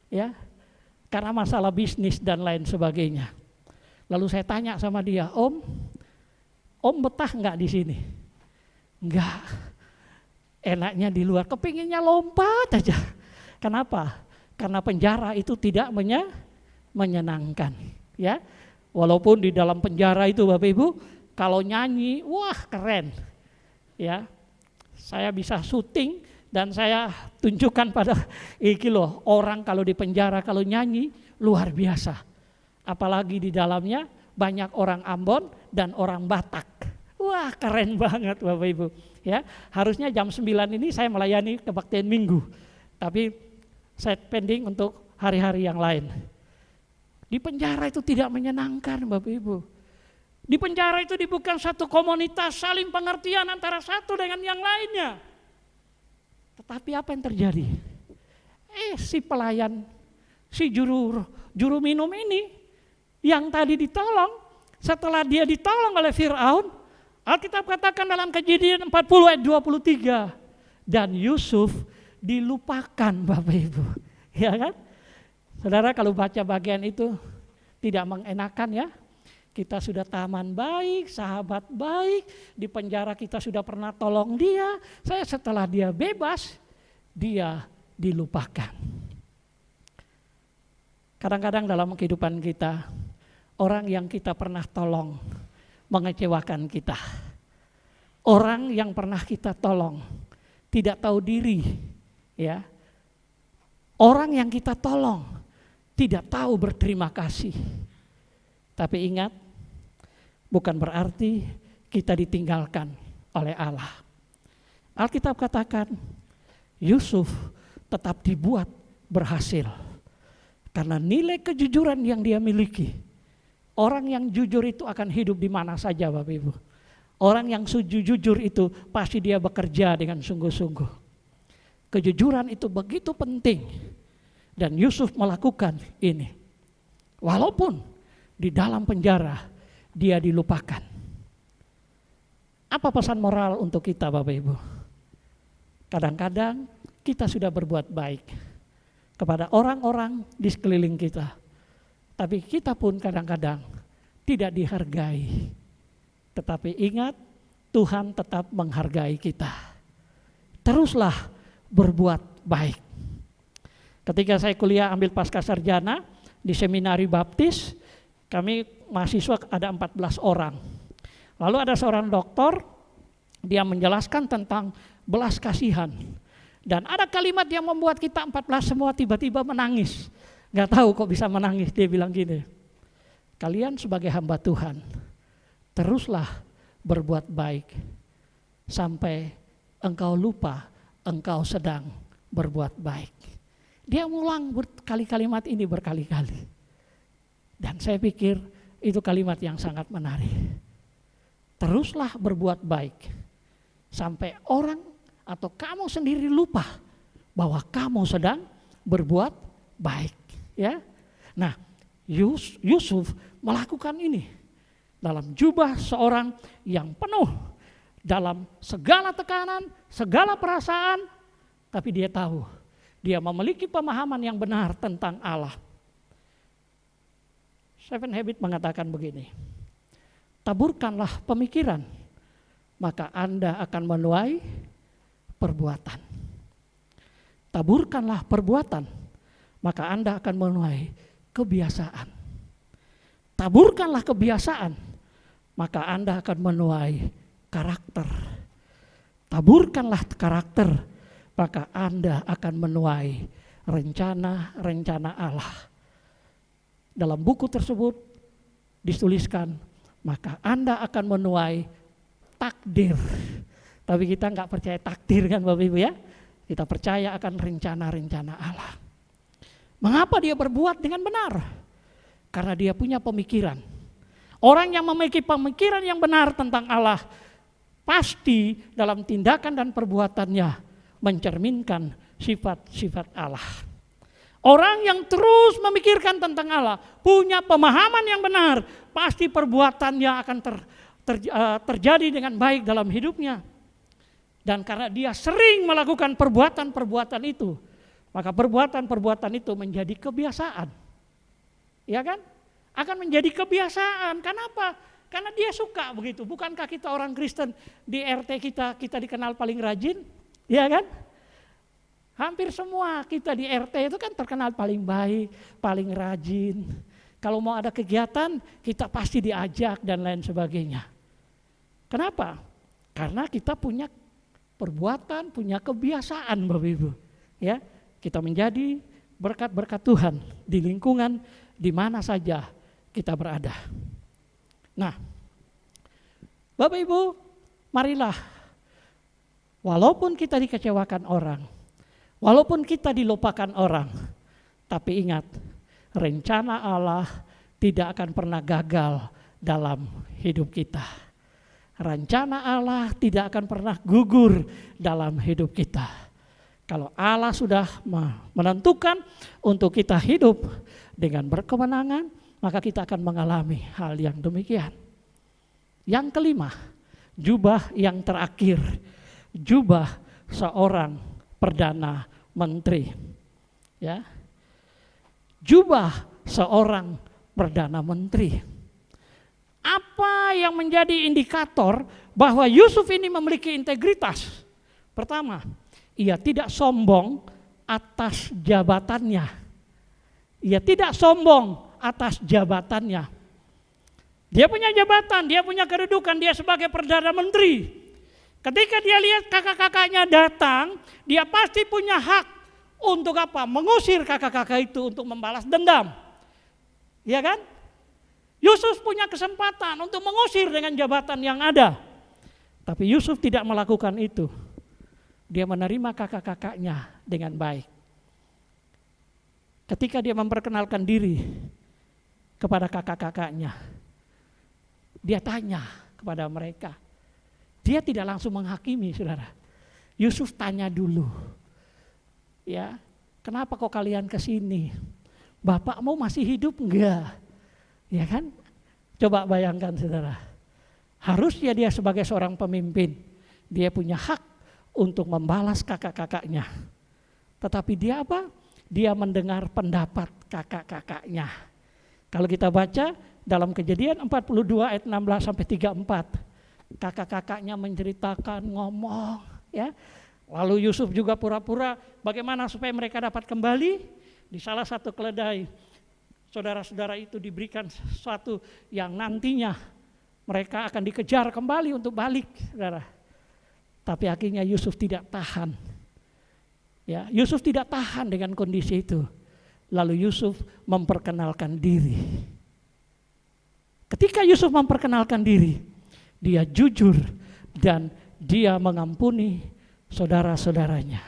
Ya, karena masalah bisnis dan lain sebagainya. Lalu saya tanya sama dia, Om betah nggak di sini? Enggak, enaknya di luar, kepinginnya lompat aja. Kenapa? Karena penjara itu tidak menyenangkan. Ya, walaupun di dalam penjara itu Bapak Ibu, kalau nyanyi, wah keren. Ya, saya bisa syuting dan saya tunjukkan pada iki loh, orang kalau di penjara kalau nyanyi luar biasa. Apalagi di dalamnya banyak orang Ambon dan orang Batak. Wah keren banget Bapak Ibu. Ya, harusnya jam 9 ini saya melayani kebaktian minggu. Tapi saya pending untuk hari-hari yang lain. Di penjara itu tidak menyenangkan Bapak Ibu. Di penjara itu bukan satu komunitas saling pengertian antara satu dengan yang lainnya. Tetapi apa yang terjadi? Si pelayan, si juru minum ini yang tadi ditolong, setelah dia ditolong oleh Fir'aun, Alkitab katakan dalam Kejadian 40 ayat 23, dan Yusuf dilupakan Bapak Ibu. Ya kan? Saudara kalau baca bagian itu tidak mengenakan ya. Kita sudah taman baik, sahabat baik, di penjara kita sudah pernah tolong dia, setelah dia bebas, dia dilupakan. Kadang-kadang dalam kehidupan kita, orang yang kita pernah tolong mengecewakan kita. Orang yang pernah kita tolong tidak tahu diri, ya. Orang yang kita tolong tidak tahu berterima kasih. Tapi ingat, bukan berarti kita ditinggalkan oleh Allah. Alkitab katakan, Yusuf tetap dibuat berhasil karena nilai kejujuran yang dia miliki. Orang yang jujur itu akan hidup di mana saja Bapak Ibu. Orang yang jujur itu pasti dia bekerja dengan sungguh-sungguh. Kejujuran itu begitu penting. Dan Yusuf melakukan ini. Walaupun di dalam penjara dia dilupakan. Apa pesan moral untuk kita Bapak Ibu? Kadang-kadang kita sudah berbuat baik kepada orang-orang di sekeliling kita. Tapi kita pun kadang-kadang tidak dihargai. Tetapi ingat, Tuhan tetap menghargai kita. Teruslah berbuat baik. Ketika saya kuliah ambil pasca sarjana di seminari baptis, kami mahasiswa ada 14 orang. Lalu ada seorang doktor, dia menjelaskan tentang belas kasihan. Dan ada kalimat yang membuat kita 14 semua tiba-tiba menangis. Gak tahu kok bisa menangis, dia bilang gini, kalian sebagai hamba Tuhan, teruslah berbuat baik sampai engkau lupa engkau sedang berbuat baik. Dia mengulang kalimat ini berkali-kali. Dan saya pikir itu kalimat yang sangat menarik. Teruslah berbuat baik sampai orang atau kamu sendiri lupa bahwa kamu sedang berbuat baik. Ya, nah Yusuf melakukan ini dalam jubah seorang yang penuh dalam segala tekanan, segala perasaan, tapi dia tahu, dia memiliki pemahaman yang benar tentang Allah. Seven Habits mengatakan begini, taburkanlah pemikiran, maka Anda akan menuai perbuatan. Taburkanlah perbuatan, maka Anda akan menuai kebiasaan. Taburkanlah kebiasaan, maka Anda akan menuai karakter. Taburkanlah karakter, maka Anda akan menuai rencana-rencana Allah. Dalam buku tersebut dituliskan, maka Anda akan menuai takdir. Tapi kita nggak percaya takdir kan Bapak Ibu ya. Kita percaya akan rencana-rencana Allah. Mengapa dia berbuat dengan benar? Karena dia punya pemikiran. Orang yang memiliki pemikiran yang benar tentang Allah, pasti dalam tindakan dan perbuatannya mencerminkan sifat-sifat Allah. Orang yang terus memikirkan tentang Allah, punya pemahaman yang benar, pasti perbuatannya akan terjadi dengan baik dalam hidupnya. Dan karena dia sering melakukan perbuatan-perbuatan itu, maka perbuatan-perbuatan itu menjadi kebiasaan. Ya kan? Akan menjadi kebiasaan. Kenapa? Karena dia suka begitu. Bukankah kita orang Kristen di RT kita dikenal paling rajin? Ya kan? Hampir semua kita di RT itu kan terkenal paling baik, paling rajin. Kalau mau ada kegiatan, kita pasti diajak dan lain sebagainya. Kenapa? Karena kita punya perbuatan, punya kebiasaan Bapak Ibu. Ya, kita menjadi berkat-berkat Tuhan di lingkungan di mana saja kita berada. Nah, Bapak Ibu, marilah walaupun kita dikecewakan orang, walaupun kita dilupakan orang, tapi ingat, rencana Allah tidak akan pernah gagal dalam hidup kita. Rencana Allah tidak akan pernah gugur dalam hidup kita. Kalau Allah sudah menentukan untuk kita hidup dengan berkemenangan, maka kita akan mengalami hal yang demikian. Yang kelima, jubah yang terakhir, jubah seorang Perdana Menteri. Ya. Jubah seorang Perdana Menteri. Apa yang menjadi indikator bahwa Yusuf ini memiliki integritas? Pertama, ia tidak sombong atas jabatannya. Ia tidak sombong atas jabatannya. Dia punya jabatan, dia punya kedudukan, dia sebagai Perdana Menteri. Ketika dia lihat kakak-kakaknya datang, dia pasti punya hak untuk apa? Mengusir kakak-kakak itu untuk membalas dendam. Ya kan? Yusuf punya kesempatan untuk mengusir dengan jabatan yang ada. Tapi Yusuf tidak melakukan itu. Dia menerima kakak-kakaknya dengan baik. Ketika dia memperkenalkan diri kepada kakak-kakaknya, dia tanya kepada mereka. Dia tidak langsung menghakimi, saudara. Yusuf tanya dulu. Ya, kenapa kok kalian ke sini? Bapakmu masih hidup enggak? Ya kan? Coba bayangkan saudara. Harusnya dia sebagai seorang pemimpin, dia punya hak untuk membalas kakak-kakaknya. Tetapi dia apa? Dia mendengar pendapat kakak-kakaknya. Kalau kita baca dalam Kejadian 42 ayat 16 sampai 34, kakak-kakaknya menceritakan, ngomong, ya. Lalu Yusuf juga pura-pura bagaimana supaya mereka dapat kembali. Di salah satu keledai, saudara-saudara itu diberikan sesuatu yang nantinya mereka akan dikejar kembali untuk balik, saudara. Tapi akhirnya Yusuf tidak tahan. Ya, Yusuf tidak tahan dengan kondisi itu. Lalu Yusuf memperkenalkan diri. Ketika Yusuf memperkenalkan diri, dia jujur dan dia mengampuni saudara-saudaranya.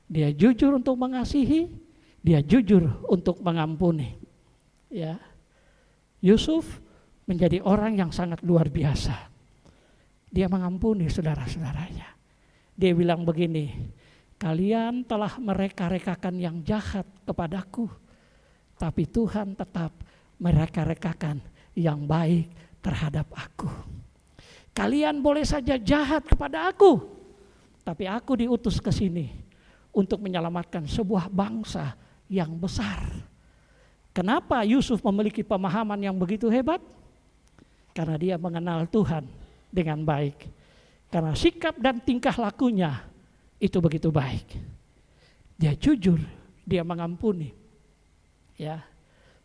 Dia jujur untuk mengasihi, dia jujur untuk mengampuni. Ya, Yusuf menjadi orang yang sangat luar biasa. Dia mengampuni saudara-saudaranya. Dia bilang begini, kalian telah mereka-rekakan yang jahat kepadaku, tapi Tuhan tetap mereka-rekakan yang baik terhadap aku. Kalian boleh saja jahat kepada aku, tapi aku diutus ke sini untuk menyelamatkan sebuah bangsa yang besar. Kenapa Yusuf memiliki pemahaman yang begitu hebat? Karena dia mengenal Tuhan dengan baik. Karena sikap dan tingkah lakunya itu begitu baik. Dia jujur, dia mengampuni. Ya,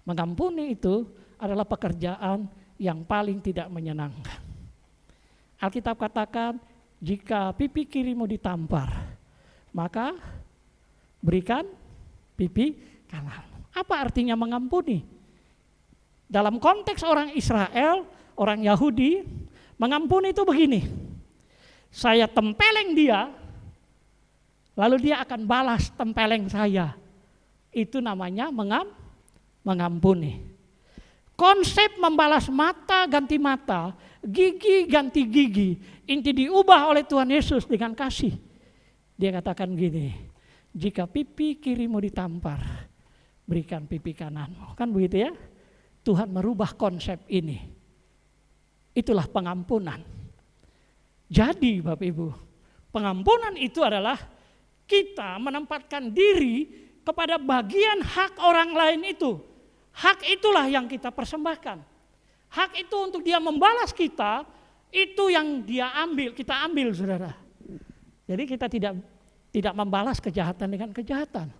mengampuni itu adalah pekerjaan yang paling tidak menyenangkan. Alkitab katakan, jika pipi kirimu ditampar, maka berikan pipi kanan. Apa artinya mengampuni? Dalam konteks orang Israel, orang Yahudi, mengampuni itu begini. Saya tempeleng dia, lalu dia akan balas tempeleng saya. Itu namanya mengampuni. Konsep membalas mata ganti mata, gigi ganti gigi, inti diubah oleh Tuhan Yesus dengan kasih. Dia katakan gini, jika pipi kirimu ditampar, berikan pipi kananmu. Kan begitu ya? Tuhan merubah konsep ini. Itulah pengampunan. Jadi Bapak Ibu, pengampunan itu adalah kita menempatkan diri kepada bagian hak orang lain itu. Hak itulah yang kita persembahkan. Hak itu untuk dia membalas kita, itu yang dia ambil, kita ambil saudara. Jadi kita tidak membalas kejahatan dengan kejahatan.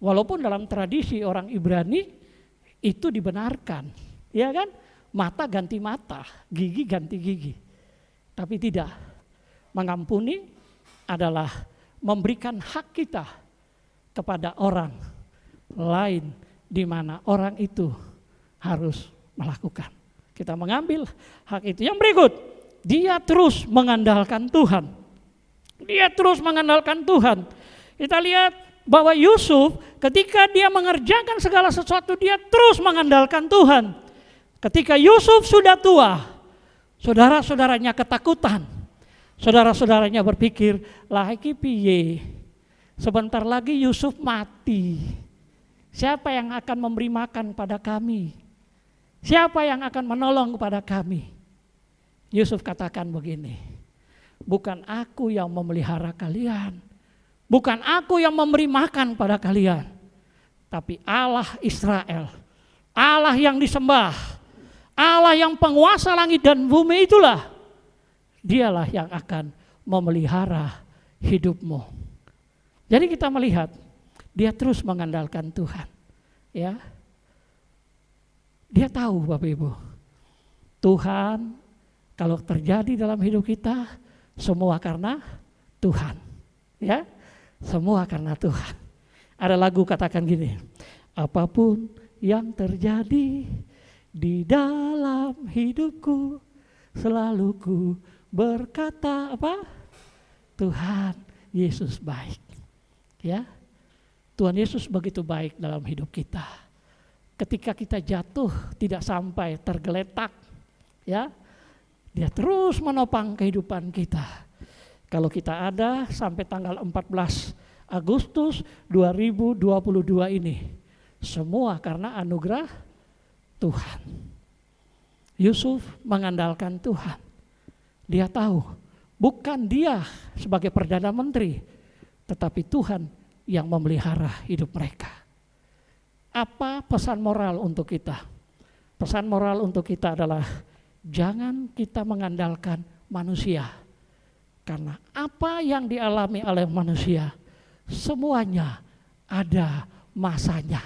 Walaupun dalam tradisi orang Ibrani itu dibenarkan, ya kan? Mata ganti mata, gigi ganti gigi. Tapi tidak, mengampuni adalah memberikan hak kita kepada orang lain di mana orang itu harus melakukan. Kita mengambil hak itu. Yang berikut, dia terus mengandalkan Tuhan. Dia terus mengandalkan Tuhan. Kita lihat bahwa Yusuf ketika dia mengerjakan segala sesuatu, dia terus mengandalkan Tuhan. Ketika Yusuf sudah tua, saudara-saudaranya ketakutan. Saudara-saudaranya berpikir, lah iki piye? Sebentar lagi Yusuf mati. Siapa yang akan memberi makan pada kami? Siapa yang akan menolong kepada kami? Yusuf katakan begini, bukan aku yang memelihara kalian, bukan aku yang memberi makan pada kalian, tapi Allah Israel, Allah yang disembah, Allah yang penguasa langit dan bumi itulah, dialah yang akan memelihara hidupmu. Jadi kita melihat dia terus mengandalkan Tuhan. Ya. Dia tahu Bapak Ibu, Tuhan kalau terjadi dalam hidup kita semua karena Tuhan. Ya. Semua karena Tuhan. Ada lagu katakan gini, apapun yang terjadi di dalam hidupku selalu ku berkata apa? Tuhan Yesus baik. Ya. Tuhan Yesus begitu baik dalam hidup kita. Ketika kita jatuh tidak sampai tergeletak, ya, dia terus menopang kehidupan kita. Kalau kita ada sampai tanggal 14 Agustus 2022 ini, semua karena anugerah Tuhan. Yusuf mengandalkan Tuhan. Dia tahu bukan dia sebagai Perdana Menteri, tetapi Tuhan yang memelihara hidup mereka. Apa pesan moral untuk kita? Pesan moral untuk kita adalah jangan kita mengandalkan manusia. Karena apa yang dialami oleh manusia semuanya ada masanya.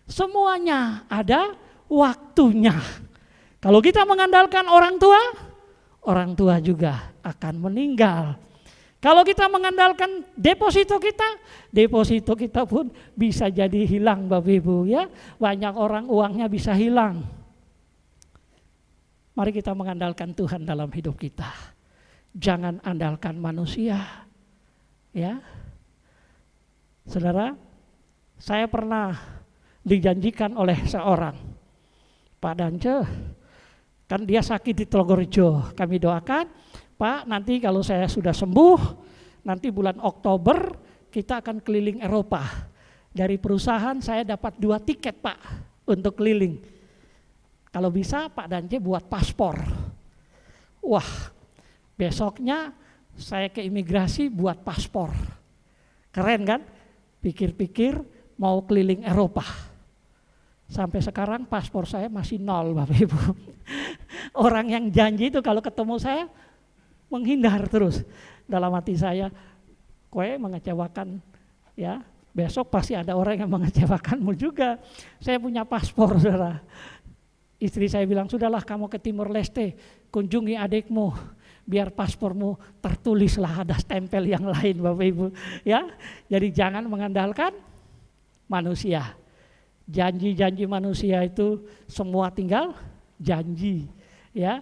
Semuanya ada waktunya. Kalau kita mengandalkan orang tua juga akan meninggal. Kalau kita mengandalkan deposito kita pun bisa jadi hilang Bapak Ibu ya. Banyak orang uangnya bisa hilang. Mari kita mengandalkan Tuhan dalam hidup kita. Jangan andalkan manusia. Ya. Saudara, saya pernah dijanjikan oleh seorang Pak Dance, kan dia sakit di Telogorejo. Kami doakan, Pak, nanti kalau saya sudah sembuh, nanti bulan Oktober kita akan keliling Eropa. Dari perusahaan saya dapat 2 tiket Pak untuk keliling. Kalau bisa Pak Dance buat paspor. Wah, Besoknya saya ke imigrasi buat paspor. Keren kan? Pikir-pikir mau keliling Eropa. Sampai sekarang paspor saya masih 0 Bapak Ibu. Orang yang janji itu kalau ketemu saya menghindar terus. Dalam hati saya, kowe mengecewakan ya. Besok pasti ada orang yang mengecewakanmu juga. Saya punya paspor, saudara. Istri saya bilang, sudahlah kamu ke Timur Leste, kunjungi adikmu, biar paspormu tertulislah, ada stempel yang lain Bapak Ibu. Ya, jadi jangan mengandalkan manusia. Janji-janji manusia itu semua tinggal janji. Ya,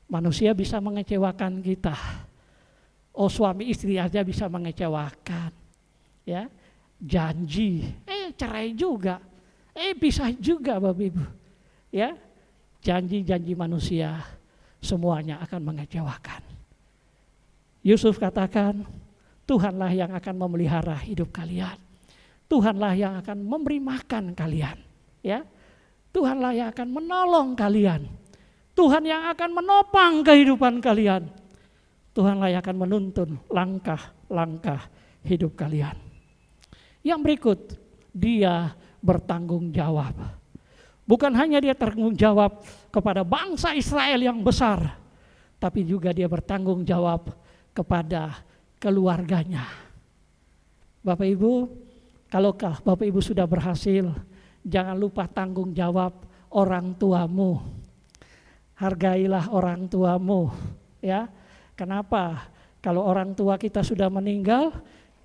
manusia bisa mengecewakan kita. Oh, suami istri aja bisa mengecewakan. Ya. Janji, cerai juga, pisah juga Bapak Ibu. Ya, janji-janji manusia semuanya akan mengecewakan. Yusuf katakan, Tuhanlah yang akan memelihara hidup kalian. Tuhanlah yang akan memberi makan kalian. Ya, Tuhanlah yang akan menolong kalian. Tuhan yang akan menopang kehidupan kalian. Tuhanlah yang akan menuntun langkah-langkah hidup kalian. Yang berikut, dia bertanggung jawab. Bukan hanya dia bertanggung jawab kepada bangsa Israel yang besar, tapi juga dia bertanggung jawab kepada keluarganya. Bapak Ibu, kalau Bapak Ibu sudah berhasil, jangan lupa tanggung jawab orang tuamu. Hargailah orang tuamu, ya. Kenapa? Kalau orang tua kita sudah meninggal,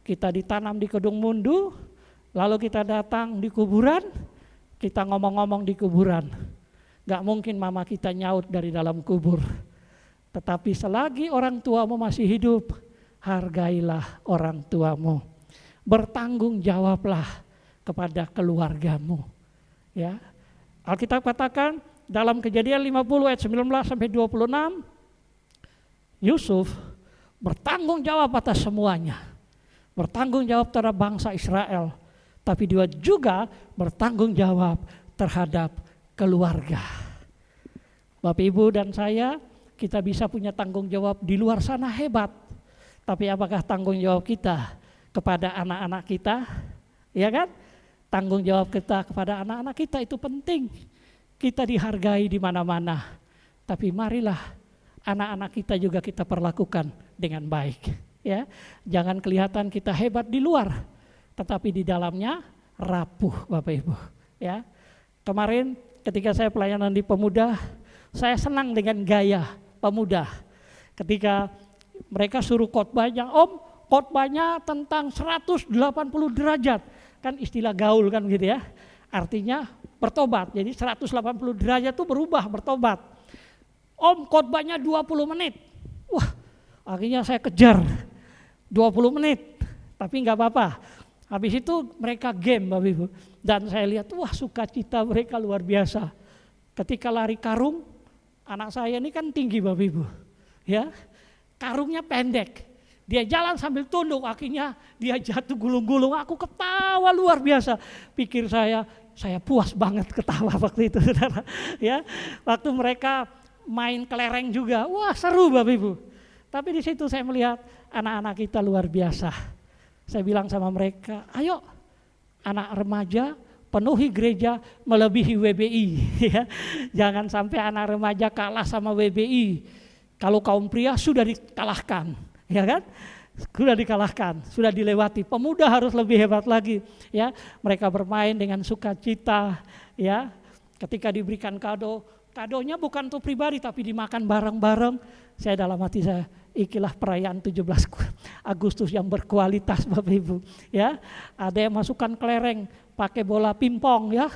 kita ditanam di kedung mundu, lalu kita datang di kuburan, kita ngomong-ngomong di kuburan. Gak mungkin mama kita nyaut dari dalam kubur. Tetapi selagi orang tuamu masih hidup, hargailah orang tuamu. Bertanggung jawablah kepada keluargamu. Ya. Alkitab katakan dalam Kejadian 50 ayat 19 sampai 26, Yusuf bertanggung jawab atas semuanya. Bertanggung jawab terhadap bangsa Israel, tapi dia juga bertanggung jawab terhadap keluarga. Bapak Ibu dan saya, kita bisa punya tanggung jawab di luar sana hebat, tapi apakah tanggung jawab kita kepada anak-anak kita? Ya kan? Tanggung jawab kita kepada anak-anak kita itu penting. Kita dihargai di mana-mana, tapi marilah anak-anak kita juga kita perlakukan dengan baik. Ya, jangan kelihatan kita hebat di luar, tetapi di dalamnya rapuh Bapak Ibu. Ya, kemarin ketika saya pelayanan di Pemuda, saya senang dengan gaya Pemuda. Ketika mereka suruh khotbahnya, khotbahnya tentang 180 derajat, kan istilah gaul kan gitu ya. Artinya bertobat. Jadi 180 derajat itu berubah bertobat. Khotbahnya 20 menit. Wah, akhirnya saya kejar 20 menit, tapi enggak apa-apa. Habis itu mereka game Bapak Ibu. Dan saya lihat, wah sukacita mereka luar biasa. Ketika lari karung, anak saya ini kan tinggi Bapak Ibu. Ya, karungnya pendek. Dia jalan sambil tunduk, akhirnya dia jatuh gulung-gulung. Aku ketawa luar biasa. Pikir saya puas banget ketawa waktu itu, saudara. Ya, waktu mereka main kelereng juga, wah seru Bapak Ibu. Tapi di situ saya melihat anak-anak kita luar biasa. Saya bilang sama mereka, ayo anak remaja penuhi gereja melebihi WBI. Ya. Jangan sampai anak remaja kalah sama WBI. Kalau kaum pria sudah dikalahkan, ya kan? Sudah dikalahkan, sudah dilewati. Pemuda harus lebih hebat lagi. Ya, mereka bermain dengan sukacita. Ya, ketika diberikan kado, kadonya bukan untuk pribadi tapi dimakan bareng-bareng. Saya dalam hati saya, ikilah perayaan 17 Agustus yang berkualitas Bapak Ibu. Ya, ada yang masukkan kelereng pakai bola pingpong ya.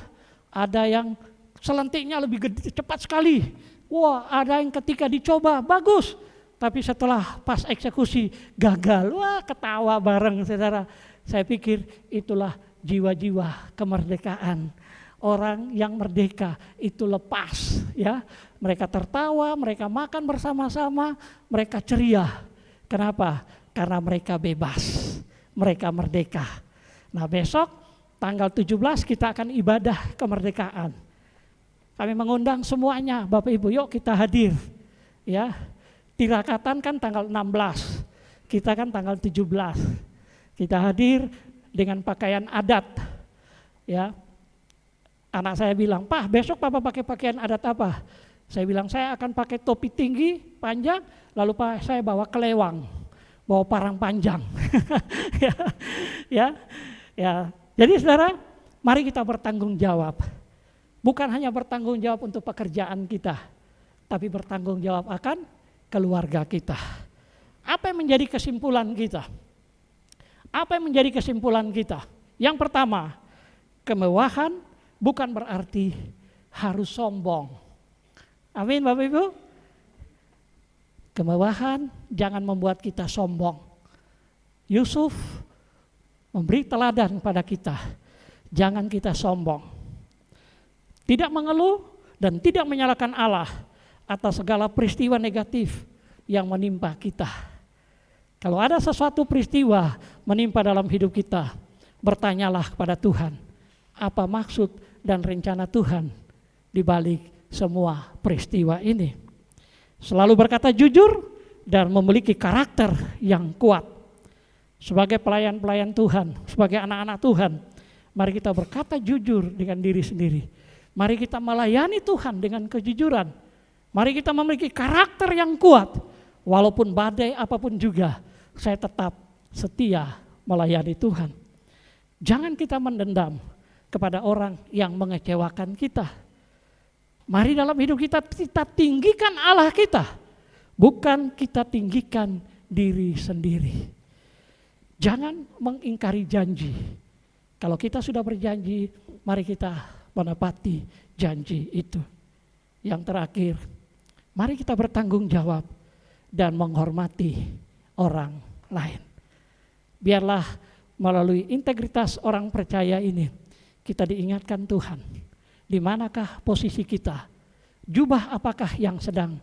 Ada yang selentiknya lebih gede, cepat sekali. Wah, ada yang ketika dicoba bagus, tapi setelah pas eksekusi gagal. Wah, ketawa bareng saudara. Saya pikir itulah jiwa-jiwa kemerdekaan. Orang yang merdeka itu lepas ya. Mereka tertawa, mereka makan bersama-sama, mereka ceria. Kenapa? Karena mereka bebas, mereka merdeka. Nah besok tanggal 17 kita akan ibadah kemerdekaan. Kami mengundang semuanya, Bapak Ibu, yuk kita hadir. Ya, Tirakatan kan tanggal 16, kita kan tanggal 17. Kita hadir dengan pakaian adat. Ya. Anak saya bilang, "Pak, besok Papa pakai pakaian adat apa?" Saya bilang, "Saya akan pakai topi tinggi, panjang, lalu Pak saya bawa kelewang, bawa parang panjang." ya. Jadi saudara, mari kita bertanggung jawab. Bukan hanya bertanggung jawab untuk pekerjaan kita, tapi bertanggung jawab akan keluarga kita. Apa yang menjadi kesimpulan kita? Apa yang menjadi kesimpulan kita? Yang pertama, kemewahan bukan berarti harus sombong. Amin Bapak Ibu. Kemewahan jangan membuat kita sombong. Yusuf memberi teladan pada kita. Jangan kita sombong. Tidak mengeluh dan tidak menyalahkan Allah atas segala peristiwa negatif yang menimpa kita. Kalau ada sesuatu peristiwa menimpa dalam hidup kita, bertanyalah kepada Tuhan, apa maksud dan rencana Tuhan di balik semua peristiwa ini. Selalu berkata jujur dan memiliki karakter yang kuat. Sebagai pelayan-pelayan Tuhan, sebagai anak-anak Tuhan, mari kita berkata jujur dengan diri sendiri. Mari kita melayani Tuhan dengan kejujuran. Mari kita memiliki karakter yang kuat. Walaupun badai apapun juga, saya tetap setia melayani Tuhan. Jangan kita mendendam kepada orang yang mengecewakan kita. Mari dalam hidup kita tinggikan Allah kita, bukan kita tinggikan diri sendiri. Jangan mengingkari janji. Kalau kita sudah berjanji, mari kita menepati janji itu. Yang terakhir, mari kita bertanggung jawab dan menghormati orang lain. Biarlah melalui integritas orang percaya ini, kita diingatkan Tuhan, di manakah posisi kita, jubah apakah yang sedang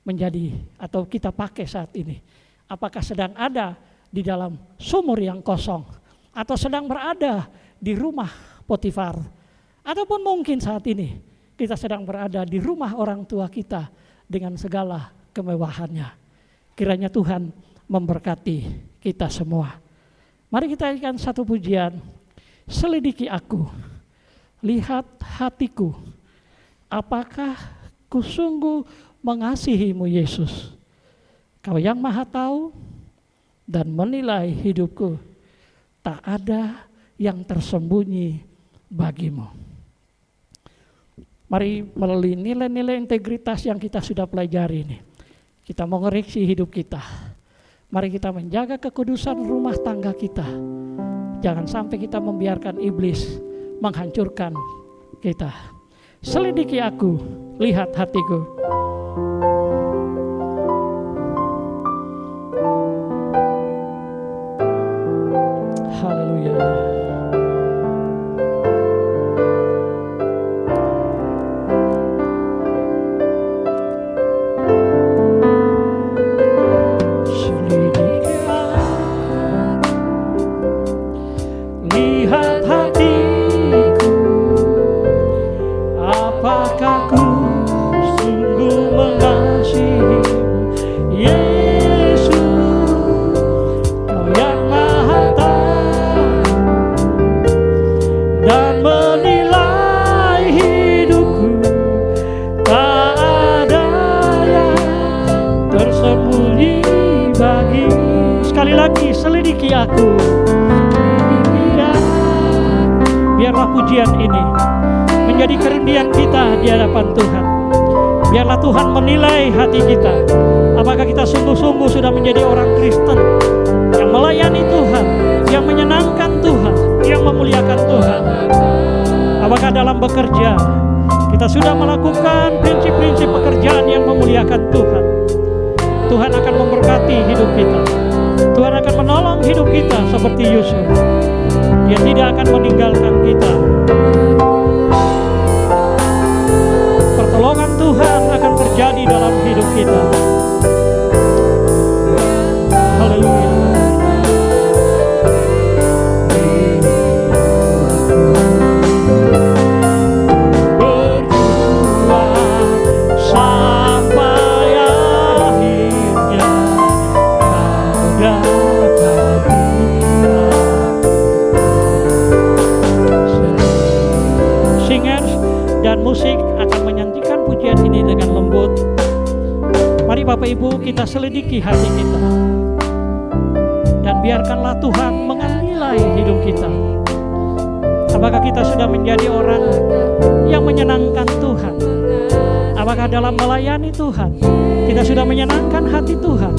menjadi atau kita pakai saat ini, apakah sedang ada di dalam sumur yang kosong, atau sedang berada di rumah Potifar, ataupun mungkin saat ini kita sedang berada di rumah orang tua kita dengan segala kemewahannya. Kiranya Tuhan memberkati kita semua. Mari kita nyanyikan satu pujian. Selidiki aku, lihat hatiku, apakah ku sungguh mengasihimu Yesus. Kau yang maha tahu dan menilai hidupku, tak ada yang tersembunyi bagimu. Mari melalui nilai-nilai integritas yang kita sudah pelajari ini, kita mengoreksi hidup kita. Mari kita menjaga kekudusan rumah tangga kita. Jangan sampai kita membiarkan iblis menghancurkan kita. Selidiki aku, lihat hatiku. Haleluya. Selidiki aku. Biarlah pujian ini menjadi kerendian kita di hadapan Tuhan. Biarlah Tuhan menilai hati kita. Apakah kita sungguh-sungguh sudah menjadi orang Kristen yang melayani Tuhan, yang menyenangkan Tuhan, yang memuliakan Tuhan. Apakah dalam bekerja kita sudah melakukan prinsip-prinsip pekerjaan yang memuliakan Tuhan. Tuhan akan memberkati hidup kita. Tuhan akan menolong hidup kita seperti Yusuf. Dia tidak akan meninggalkan kita. Pertolongan Tuhan akan terjadi dalam hidup kita. Haleluya. Berjuang sampai akhir. lembut. Mari Bapak Ibu kita selidiki hati kita. Dan biarkanlah Tuhan menilai hidup kita. Apakah kita sudah menjadi orang yang menyenangkan Tuhan? Apakah dalam melayani Tuhan kita sudah menyenangkan hati Tuhan?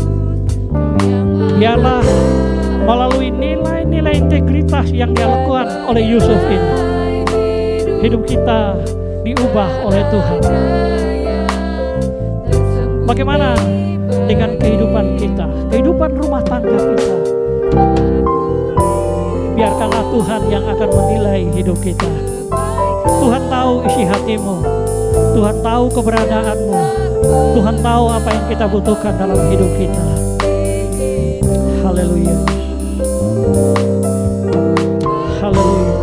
Biarlah melalui nilai-nilai integritas yang dilakukan oleh Yusuf ini, hidup kita diubah oleh Tuhan. Bagaimana dengan kehidupan kita, kehidupan rumah tangga kita? Biarkanlah Tuhan yang akan menilai hidup kita. Tuhan tahu isi hatimu, Tuhan tahu keberadaanmu, Tuhan tahu apa yang kita butuhkan dalam hidup kita. Haleluya. Haleluya.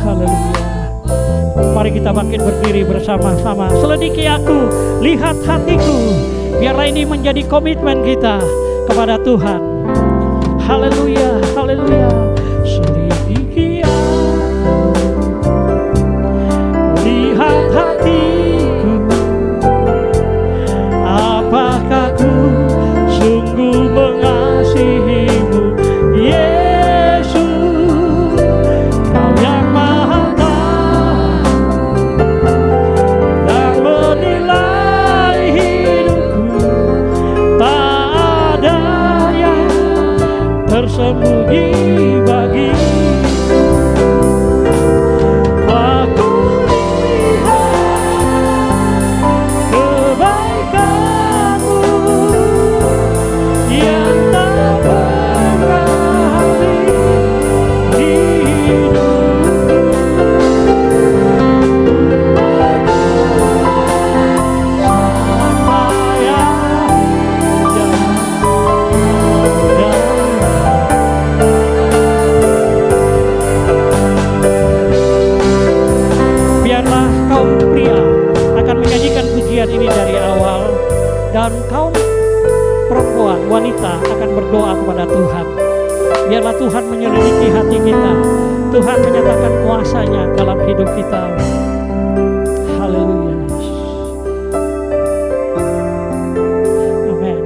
Haleluya. Mari kita bangkit berdiri bersama-sama. Selidiki aku, lihat hatiku. Biarlah ini menjadi komitmen kita kepada Tuhan. Haleluya, haleluya. Selidiki aku, lihat hatiku. Apakah ku sungguh mengasihimu, Yesus? Kau yang Maha Tahu dan menilai hidupku. Tak ada yang tersembunyi bagimu. Aku lihat kebaikanmu yang tak berhenti di hidupku. Sampai akhir zaman. Biarlah kaum pria akan menyanyikan pujian ini dari awal, dan kaum perempuan, wanita akan berdoa kepada Tuhan. Biarlah Tuhan menyelidiki hati kita, Tuhan menyatakan kuasa-Nya dalam hidup kita. Haleluya. Amin.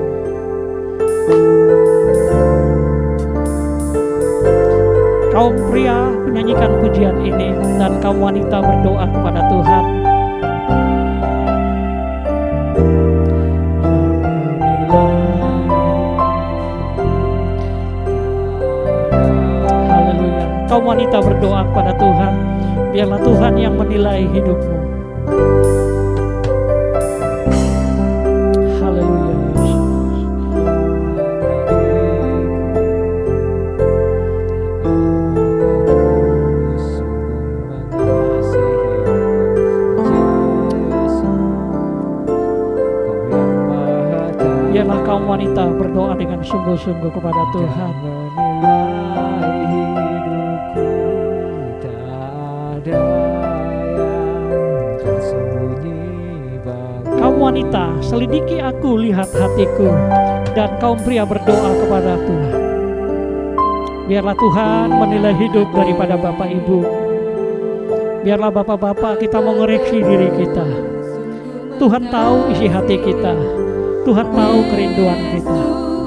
Kaum pria menyanyikan pujian ini dan kaum wanita berdoa kepada Tuhan. Haleluya. Kaum wanita berdoa kepada Tuhan. Biarlah Tuhan yang menilai hidupmu. Haleluya. Biarlah kaum wanita berdoa dengan sungguh-sungguh kepada Tuhan.
Menilai hidupku, tak ada yang tersembunyi bagi.
Kaum wanita, selidiki aku, lihat hatiku. Dan kaum pria berdoa kepada Tuhan. Biarlah Tuhan menilai hidup daripada Bapak Ibu. Biarlah Bapak-bapak kita mengoreksi diri kita. Tuhan tahu isi hati kita. Tuhan tahu kerinduan kita.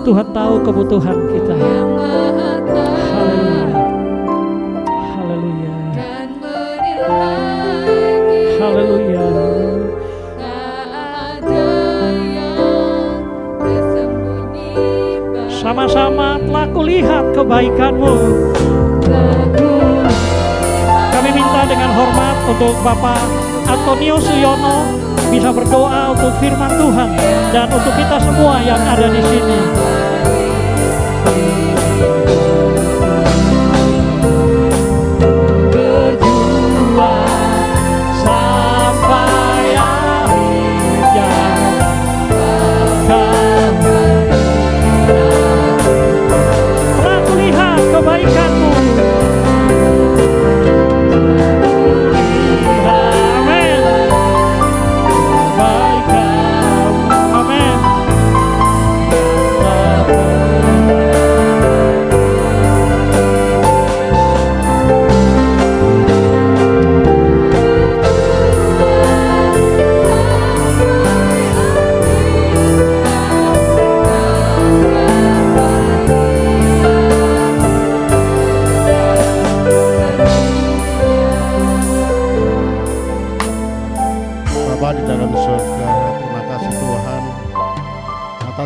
Tuhan tahu kebutuhan kita. Haleluya. Haleluya. Haleluya. Sama-sama telah kulihat kebaikan-Mu. Kami minta dengan hormat untuk Bapak Antonius Suyono bisa berdoa untuk firman Tuhan dan untuk kita semua yang ada di sini. Berjuang sampai akhir zaman. Telah kulihat kebaikan-Mu. Amin.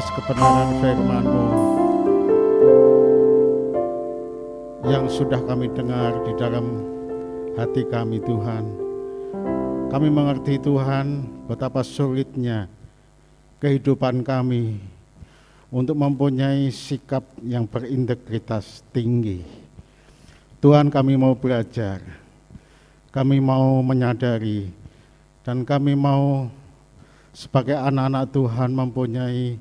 atas kebenaran firman-Mu yang sudah kami dengar di dalam hati kami, Tuhan. Kami mengerti, Tuhan, betapa sulitnya kehidupan kami untuk mempunyai sikap yang berintegritas tinggi. Tuhan, kami mau belajar, kami mau menyadari, dan kami mau sebagai anak-anak Tuhan mempunyai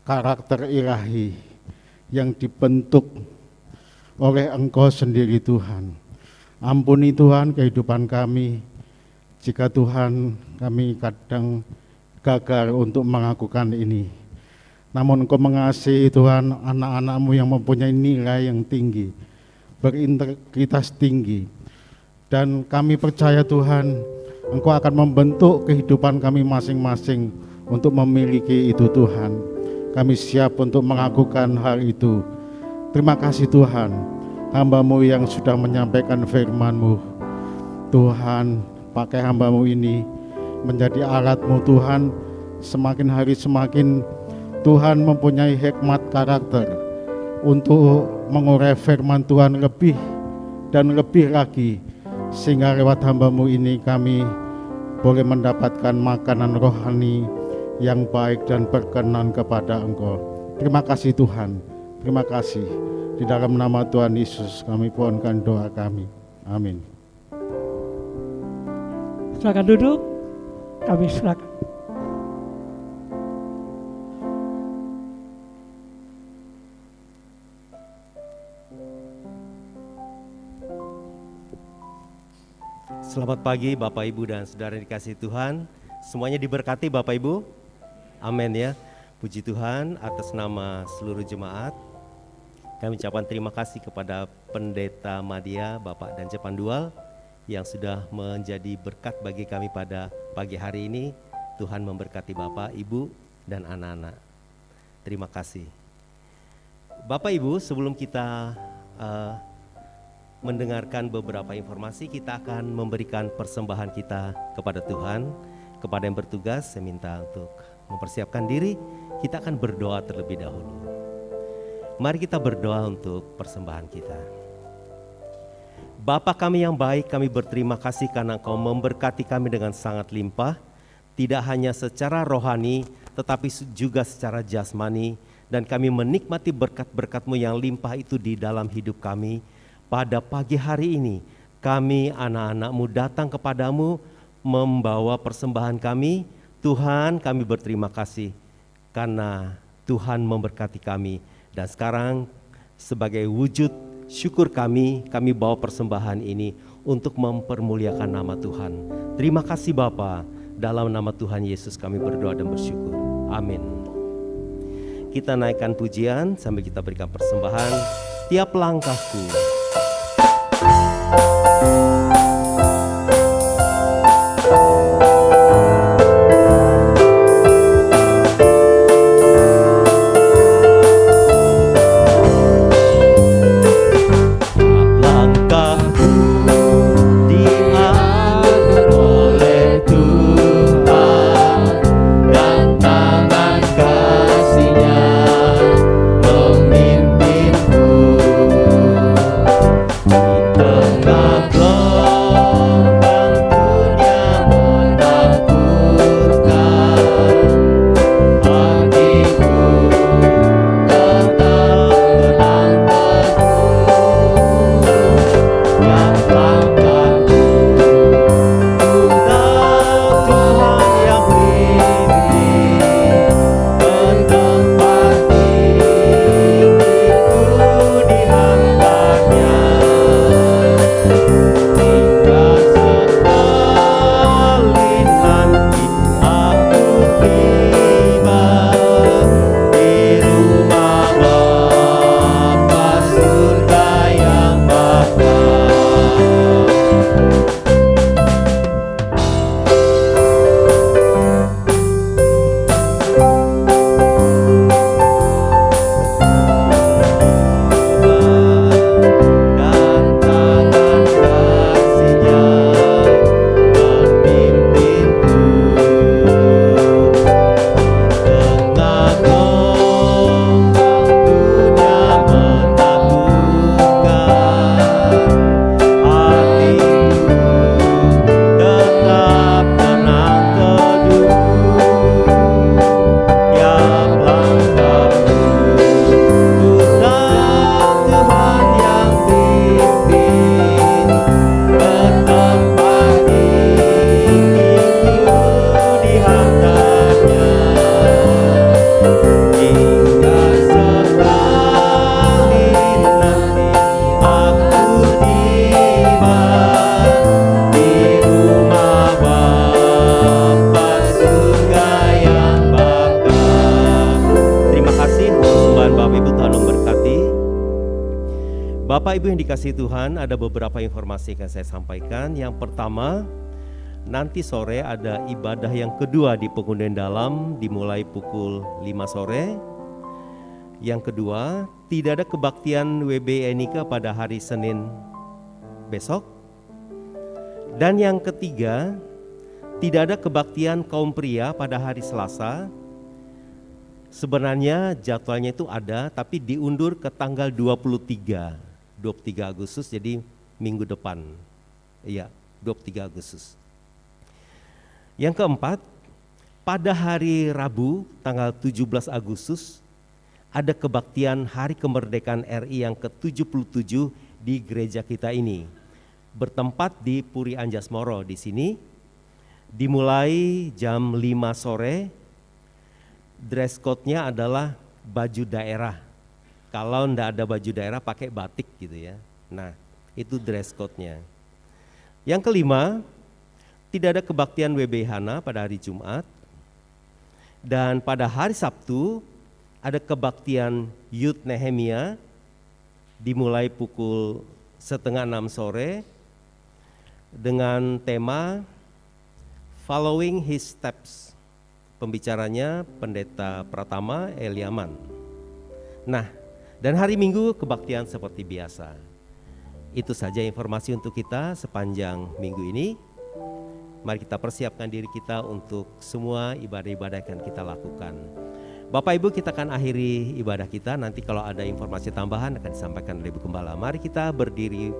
karakter ilahi yang dibentuk oleh Engkau sendiri, Tuhan. Ampuni Tuhan kehidupan kami, jika Tuhan kami kadang gagal untuk melakukan ini. Namun Engkau mengasihi Tuhan anak-anak-Mu yang mempunyai nilai yang tinggi, berintegritas tinggi. Dan kami percaya Tuhan, Engkau akan membentuk kehidupan kami masing-masing untuk memiliki itu, Tuhan. Kami siap untuk melakukan hal itu. Terima kasih Tuhan, hamba-Mu yang sudah menyampaikan firman-Mu. Tuhan, pakai hamba-Mu ini menjadi alat-Mu, Tuhan. Semakin hari semakin Tuhan mempunyai hikmat karakter untuk mengurai firman Tuhan lebih dan lebih lagi, sehingga lewat hamba-Mu ini kami boleh mendapatkan makanan rohani yang baik dan berkenan kepada Engkau. Terima kasih Tuhan, terima kasih. Di dalam nama Tuhan Yesus kami pohonkan doa kami. Amin.
Silakan duduk, kami silakan.
Selamat pagi Bapak Ibu dan Saudara yang dikasihi Tuhan. Semuanya diberkati Bapak Ibu. Amin ya. Puji Tuhan atas nama seluruh jemaat. Kami ucapkan terima kasih kepada Pendeta Madia, Bapak dan Jepandual yang sudah menjadi berkat bagi kami pada pagi hari ini. Tuhan memberkati Bapak, Ibu dan anak-anak. Terima kasih. Bapak Ibu, sebelum kita mendengarkan beberapa informasi, kita akan memberikan persembahan kita kepada Tuhan. Kepada yang bertugas, saya minta untuk mempersiapkan diri. Kita akan berdoa terlebih dahulu. Mari kita berdoa untuk persembahan kita. Bapa kami yang baik, kami berterima kasih karena Engkau memberkati kami dengan sangat limpah, tidak hanya secara rohani, tetapi juga secara jasmani, dan kami menikmati berkat-berkat-Mu yang limpah itu di dalam hidup kami. Pada pagi hari ini, kami anak-anak-Mu datang kepadamu membawa persembahan kami. Tuhan, kami berterima kasih karena Tuhan memberkati kami. Dan sekarang sebagai wujud syukur kami bawa persembahan ini untuk mempermuliakan nama Tuhan. Terima kasih Bapa, dalam nama Tuhan Yesus kami berdoa dan bersyukur. Amin. Kita naikkan pujian sambil kita berikan persembahan. Tiap langkahku.
Kasih-Nya memimpinku.
Bapak Ibu yang dikasihi Tuhan, ada beberapa informasi yang saya sampaikan. Yang pertama, nanti sore ada ibadah yang kedua di Pegunungan Dalam dimulai pukul 5 sore. Yang kedua, tidak ada kebaktian WB Enika pada hari Senin besok. Dan yang ketiga, tidak ada kebaktian kaum pria pada hari Selasa. Sebenarnya jadwalnya itu ada, tapi diundur ke tanggal 23 Agustus, jadi minggu depan. Iya, 23 Agustus. Yang keempat, pada hari Rabu tanggal 17 Agustus ada kebaktian Hari Kemerdekaan RI yang ke-77 di gereja kita ini. Bertempat di Puri Anjasmoro di sini. Dimulai jam 5 sore. Dress code-nya adalah baju daerah. Kalau enggak ada baju daerah pakai batik gitu ya. Nah, itu dress code-nya. Yang kelima, tidak ada kebaktian WB Hana pada hari Jumat. Dan pada hari Sabtu ada kebaktian Youth Nehemia dimulai pukul 5:30 sore dengan tema Following His Steps. Pembicaranya Pendeta Pratama Eliaman. Nah, dan hari Minggu kebaktian seperti biasa. Itu saja informasi untuk kita sepanjang minggu ini. Mari kita persiapkan diri kita untuk semua ibadah-ibadah yang kita lakukan. Bapak Ibu, kita akan akhiri ibadah kita. Nanti kalau ada informasi tambahan akan disampaikan oleh Ibu Gembala. Mari kita berdiri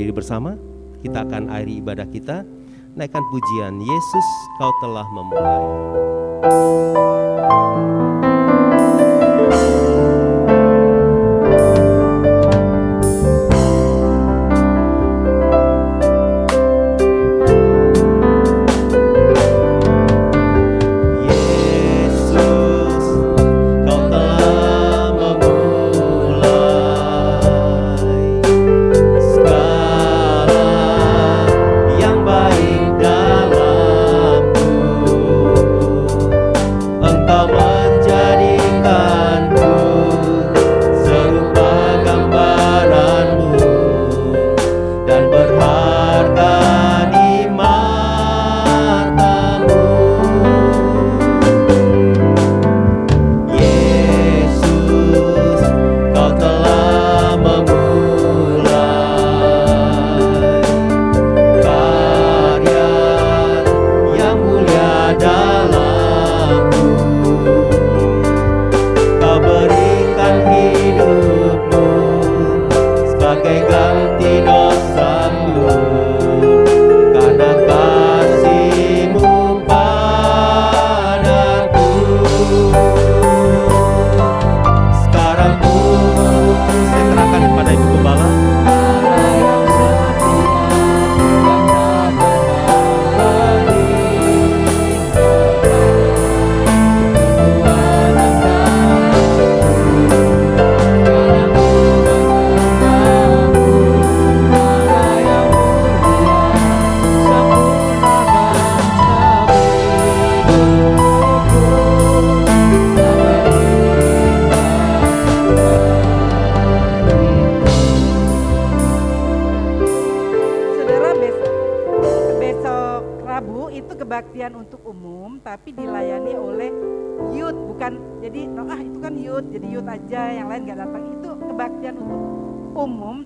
bersama. Kita akan akhiri ibadah kita. Naikkan pujian, Yesus Kau telah memulai.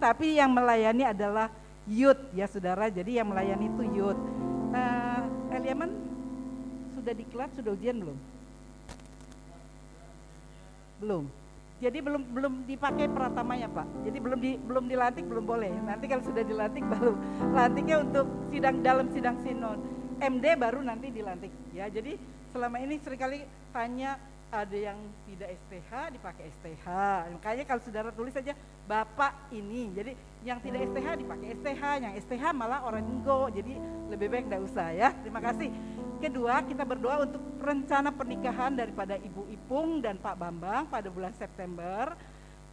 Tapi yang melayani adalah youth ya saudara, jadi yang melayani itu youth. Eliaman sudah diklat, sudah ujian belum? Belum. Jadi belum dipakai pratamanya Pak. Jadi belum dilantik belum boleh. Nanti kalau sudah dilantik baru lantiknya untuk dalam sidang sinod. MD baru nanti dilantik ya. Jadi selama ini seringkali tanya ada yang tidak STH dipakai STH. Makanya kalau saudara tulis saja Bapak ini. Jadi yang tidak STH dipakai STH, yang STH malah orang Inggo. Jadi lebih baik enggak usah ya. Terima kasih. Kedua, kita berdoa untuk rencana pernikahan daripada Ibu Ipung dan Pak Bambang pada bulan September.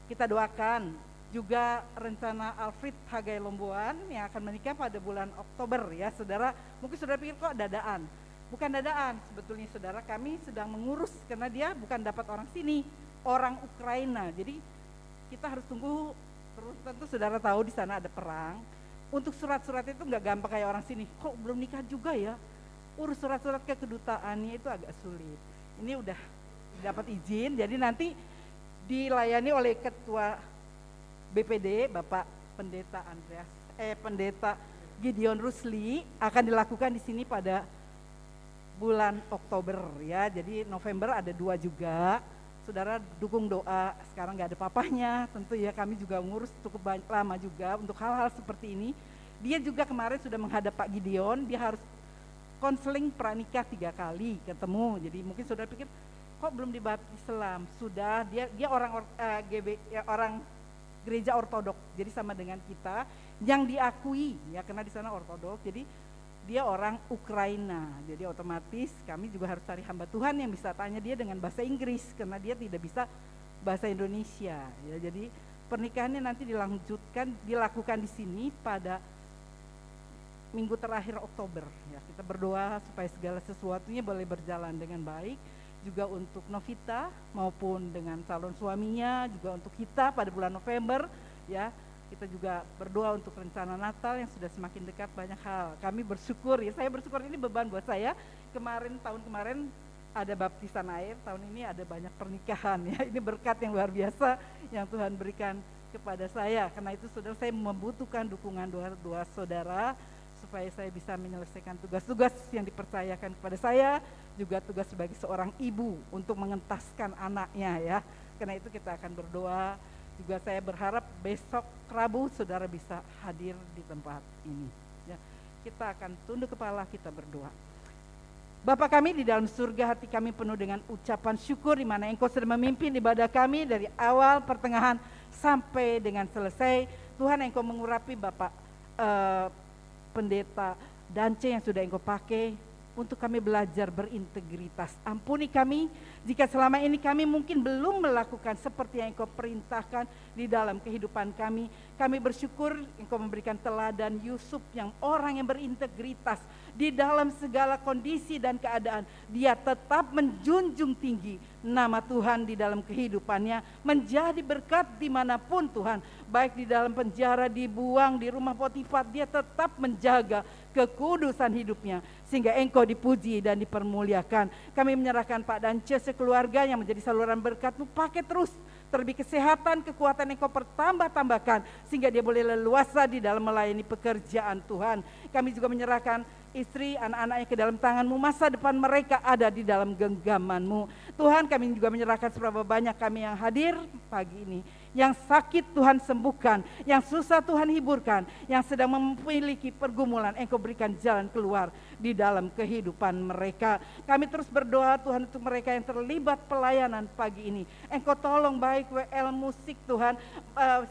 Kita doakan juga rencana Alfred Hagai Lomboan yang akan menikah pada bulan Oktober ya saudara. Mungkin saudara pikir kok dadaan. Bukan dadaan, sebetulnya saudara, kami sedang mengurus karena dia bukan dapat orang sini, orang Ukraina. Jadi kita harus tunggu terus. Tentu saudara tahu di sana ada perang. Untuk surat-surat itu nggak gampang kayak orang sini. Kok belum nikah juga ya? Urus surat-surat ke kedutaannya itu agak sulit. Ini udah dapat izin, jadi nanti dilayani oleh Ketua BPD, Bapak Pendeta Gideon Rusli, akan dilakukan di sini pada bulan Oktober ya. Jadi November ada 2 juga. Saudara dukung doa, sekarang nggak ada papahnya, tentu ya kami juga ngurus cukup lama juga untuk hal-hal seperti ini. Dia juga kemarin sudah menghadap Pak Gideon, dia harus konseling pranikah 3 kali ketemu. Jadi mungkin saudara pikir kok belum dibaptis Islam? Sudah, dia orang gereja ortodok, jadi sama dengan kita yang diakui ya, karena di sana ortodok. Jadi dia orang Ukraina, jadi otomatis kami juga harus cari hamba Tuhan yang bisa tanya dia dengan bahasa Inggris karena dia tidak bisa bahasa Indonesia ya. Jadi pernikahannya nanti dilakukan di sini pada minggu terakhir Oktober ya. Kita berdoa supaya segala sesuatunya boleh berjalan dengan baik, juga untuk Novita maupun dengan calon suaminya, juga untuk kita pada bulan November ya. Kita juga berdoa untuk rencana Natal yang sudah semakin dekat, banyak hal. Kami bersyukur ya, saya bersyukur, ini beban buat saya. Tahun kemarin ada baptisan air, tahun ini ada banyak pernikahan ya. Ini berkat yang luar biasa yang Tuhan berikan kepada saya. Karena itu saudara, saya membutuhkan dukungan doa saudara supaya saya bisa menyelesaikan tugas-tugas yang dipercayakan kepada saya, juga tugas sebagai seorang ibu untuk mengentaskan anaknya ya. Karena itu kita akan berdoa. Juga saya berharap besok Rabu saudara bisa hadir di tempat ini ya. Kita akan tunduk kepala, kita berdoa. Bapa kami di dalam surga, hati kami penuh dengan ucapan syukur di mana Engkau sudah memimpin ibadah kami dari awal, pertengahan sampai dengan selesai. Tuhan, Engkau mengurapi Bapak Pendeta Dance yang sudah Engkau pakai untuk kami belajar berintegritas. Ampuni kami jika selama ini kami mungkin belum melakukan seperti yang Engkau perintahkan di dalam kehidupan kami. Kami bersyukur Engkau memberikan teladan Yusuf yang orang yang berintegritas di dalam segala kondisi dan keadaan. Dia tetap menjunjung tinggi nama Tuhan di dalam kehidupannya, menjadi berkat dimanapun Tuhan. Baik di dalam penjara, dibuang, di rumah Potifar, dia tetap menjaga kekudusan hidupnya sehingga Engkau dipuji dan dipermuliakan. Kami menyerahkan Pak Dance sekeluarga yang menjadi saluran berkat-Mu, pakai terus, terlebih kesehatan, kekuatan Engkau pertambah-tambahkan sehingga dia boleh leluasa di dalam melayani pekerjaan Tuhan. Kami juga menyerahkan istri, anak-anaknya ke dalam tangan-Mu, masa depan mereka ada di dalam genggaman-Mu. Tuhan, kami juga menyerahkan seberapa banyak kami yang hadir pagi ini. Yang sakit Tuhan sembuhkan, yang susah Tuhan hiburkan, yang sedang memiliki pergumulan Engkau berikan jalan keluar di dalam kehidupan mereka. Kami terus berdoa Tuhan untuk mereka yang terlibat pelayanan pagi ini. Engkau tolong baik WL musik Tuhan,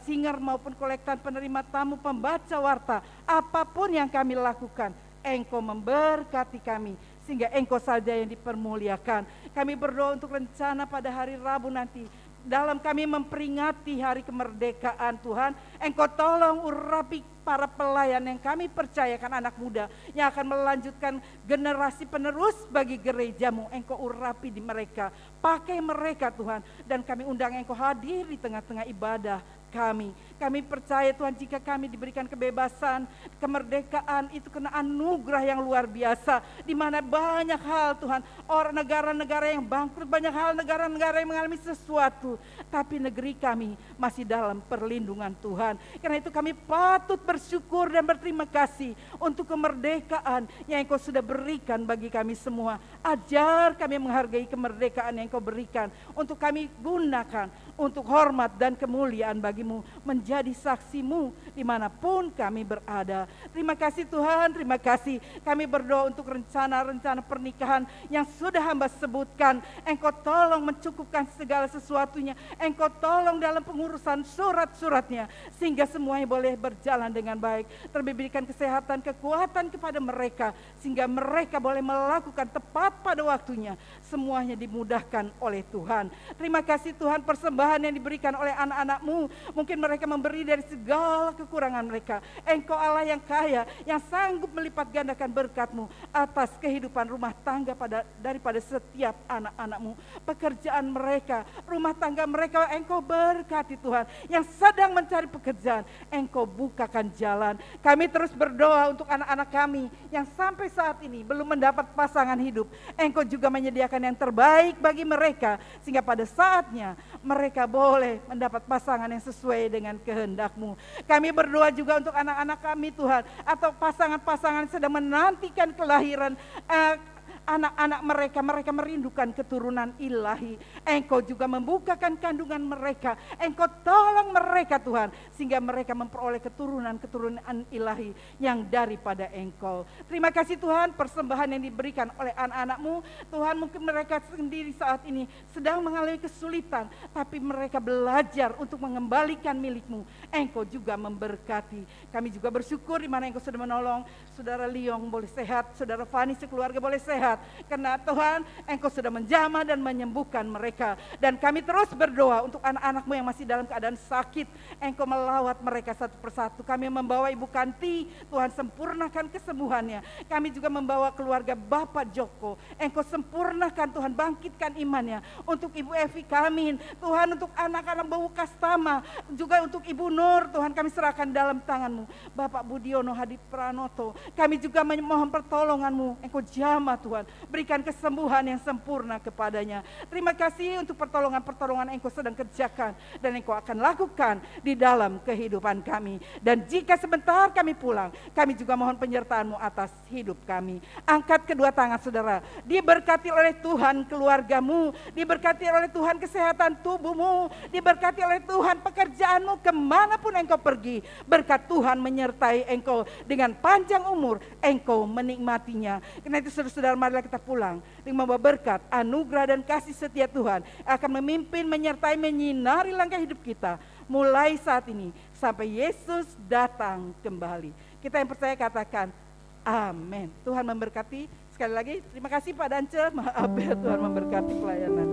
singer maupun kolektan, penerima tamu, pembaca warta, apapun yang kami lakukan, Engkau memberkati kami sehingga Engkau saja yang dipermuliakan. Kami berdoa untuk rencana pada hari Rabu nanti, dalam kami memperingati hari kemerdekaan Tuhan, Engkau tolong urapi para pelayan yang kami percayakan, anak muda yang akan melanjutkan generasi penerus bagi gereja-Mu. Engkau urapi di mereka, pakai mereka Tuhan, dan kami undang Engkau hadir di tengah-tengah ibadah kami. Kami percaya Tuhan, jika kami diberikan kebebasan, kemerdekaan itu kena anugerah yang luar biasa, di mana banyak hal Tuhan, orang negara-negara yang bangkrut, banyak hal negara-negara yang mengalami sesuatu, tapi negeri kami masih dalam perlindungan Tuhan. Karena itu kami patut bersyukur dan berterima kasih untuk kemerdekaan yang Engkau sudah berikan bagi kami semua. Ajar kami menghargai kemerdekaan yang Engkau berikan untuk kami gunakan untuk hormat dan kemuliaan bagi-Mu, menjadi saksi-Mu dimanapun kami berada. Terima kasih Tuhan, terima kasih. Kami berdoa untuk rencana-rencana pernikahan yang sudah hamba sebutkan. Engkau tolong mencukupkan segala sesuatunya. Engkau tolong dalam pengurusan surat-suratnya, sehingga semuanya boleh berjalan dengan baik. Terlebih berikan kesehatan, kekuatan kepada mereka, sehingga mereka boleh melakukan tepat pada waktunya. Semuanya dimudahkan oleh Tuhan. Terima kasih Tuhan, persembahan yang diberikan oleh anak-anak-Mu, mungkin mereka memberi dari segala kekurangan mereka. Engkau Allah yang kaya, yang sanggup melipat gandakan berkat-Mu atas kehidupan rumah tangga daripada setiap anak-anak-Mu. Pekerjaan mereka, rumah tangga mereka, Engkau berkati Tuhan. Yang sedang mencari pekerjaan, Engkau bukakan jalan. Kami terus berdoa untuk anak-anak kami yang sampai saat ini belum mendapat pasangan hidup. Engkau juga menyediakan yang terbaik bagi mereka, sehingga pada saatnya mereka boleh mendapat pasangan yang sesuai dengan kehendak-Mu. Kami berdoa juga untuk anak-anak kami Tuhan, atau pasangan-pasangan yang sedang menantikan kelahiran anak-anak mereka merindukan keturunan ilahi. Engkau juga membukakan kandungan mereka, Engkau tolong mereka Tuhan, sehingga mereka memperoleh keturunan ilahi yang daripada Engkau. Terima kasih Tuhan, persembahan yang diberikan oleh anak-anak-Mu Tuhan, mungkin mereka sendiri saat ini sedang mengalami kesulitan, tapi mereka belajar untuk mengembalikan milik-Mu. Engkau juga memberkati. Kami juga bersyukur di mana Engkau sudah menolong Saudara Liong boleh sehat, Saudara Fani sekeluarga boleh sehat, karena Tuhan Engkau sudah menjamah dan menyembuhkan mereka. Dan kami terus berdoa untuk anak-anak-Mu yang masih dalam keadaan sakit, Engkau melawat mereka satu persatu. Kami membawa Ibu Kanti, Tuhan sempurnakan kesembuhannya. Kami juga membawa keluarga Bapak Joko, Engkau sempurnakan Tuhan, bangkitkan imannya. Untuk Ibu Evi Kamin, Tuhan untuk anak-anak Bawu Kastama, juga untuk Ibu Nur, Tuhan kami serahkan dalam tangan-Mu. Bapak Budiono Hadi Pranoto, kami juga memohon pertolongan-Mu, Engkau jamah Tuhan, berikan kesembuhan yang sempurna kepadanya. Terima kasih untuk pertolongan-pertolongan Engkau sedang kerjakan dan Engkau akan lakukan di dalam kehidupan kami. Dan jika sebentar kami pulang, kami juga mohon penyertaan-Mu atas hidup kami. Angkat kedua tangan saudara, diberkati oleh Tuhan keluarga-Mu, diberkati oleh Tuhan kesehatan tubuh-Mu, diberkati oleh Tuhan pekerjaan-Mu kemanapun Engkau pergi. Berkat Tuhan menyertai Engkau, dengan panjang umur Engkau menikmatinya. Karena itu saudara-saudara, marilah kita pulang dengan membawa berkat, anugerah dan kasih setia Tuhan akan memimpin, menyertai, menyinari langkah hidup kita mulai saat ini sampai Yesus datang kembali. Kita yang percaya katakan amin. Tuhan memberkati. Sekali lagi terima kasih Pak Dance, Maaf ya, Tuhan memberkati pelayanan.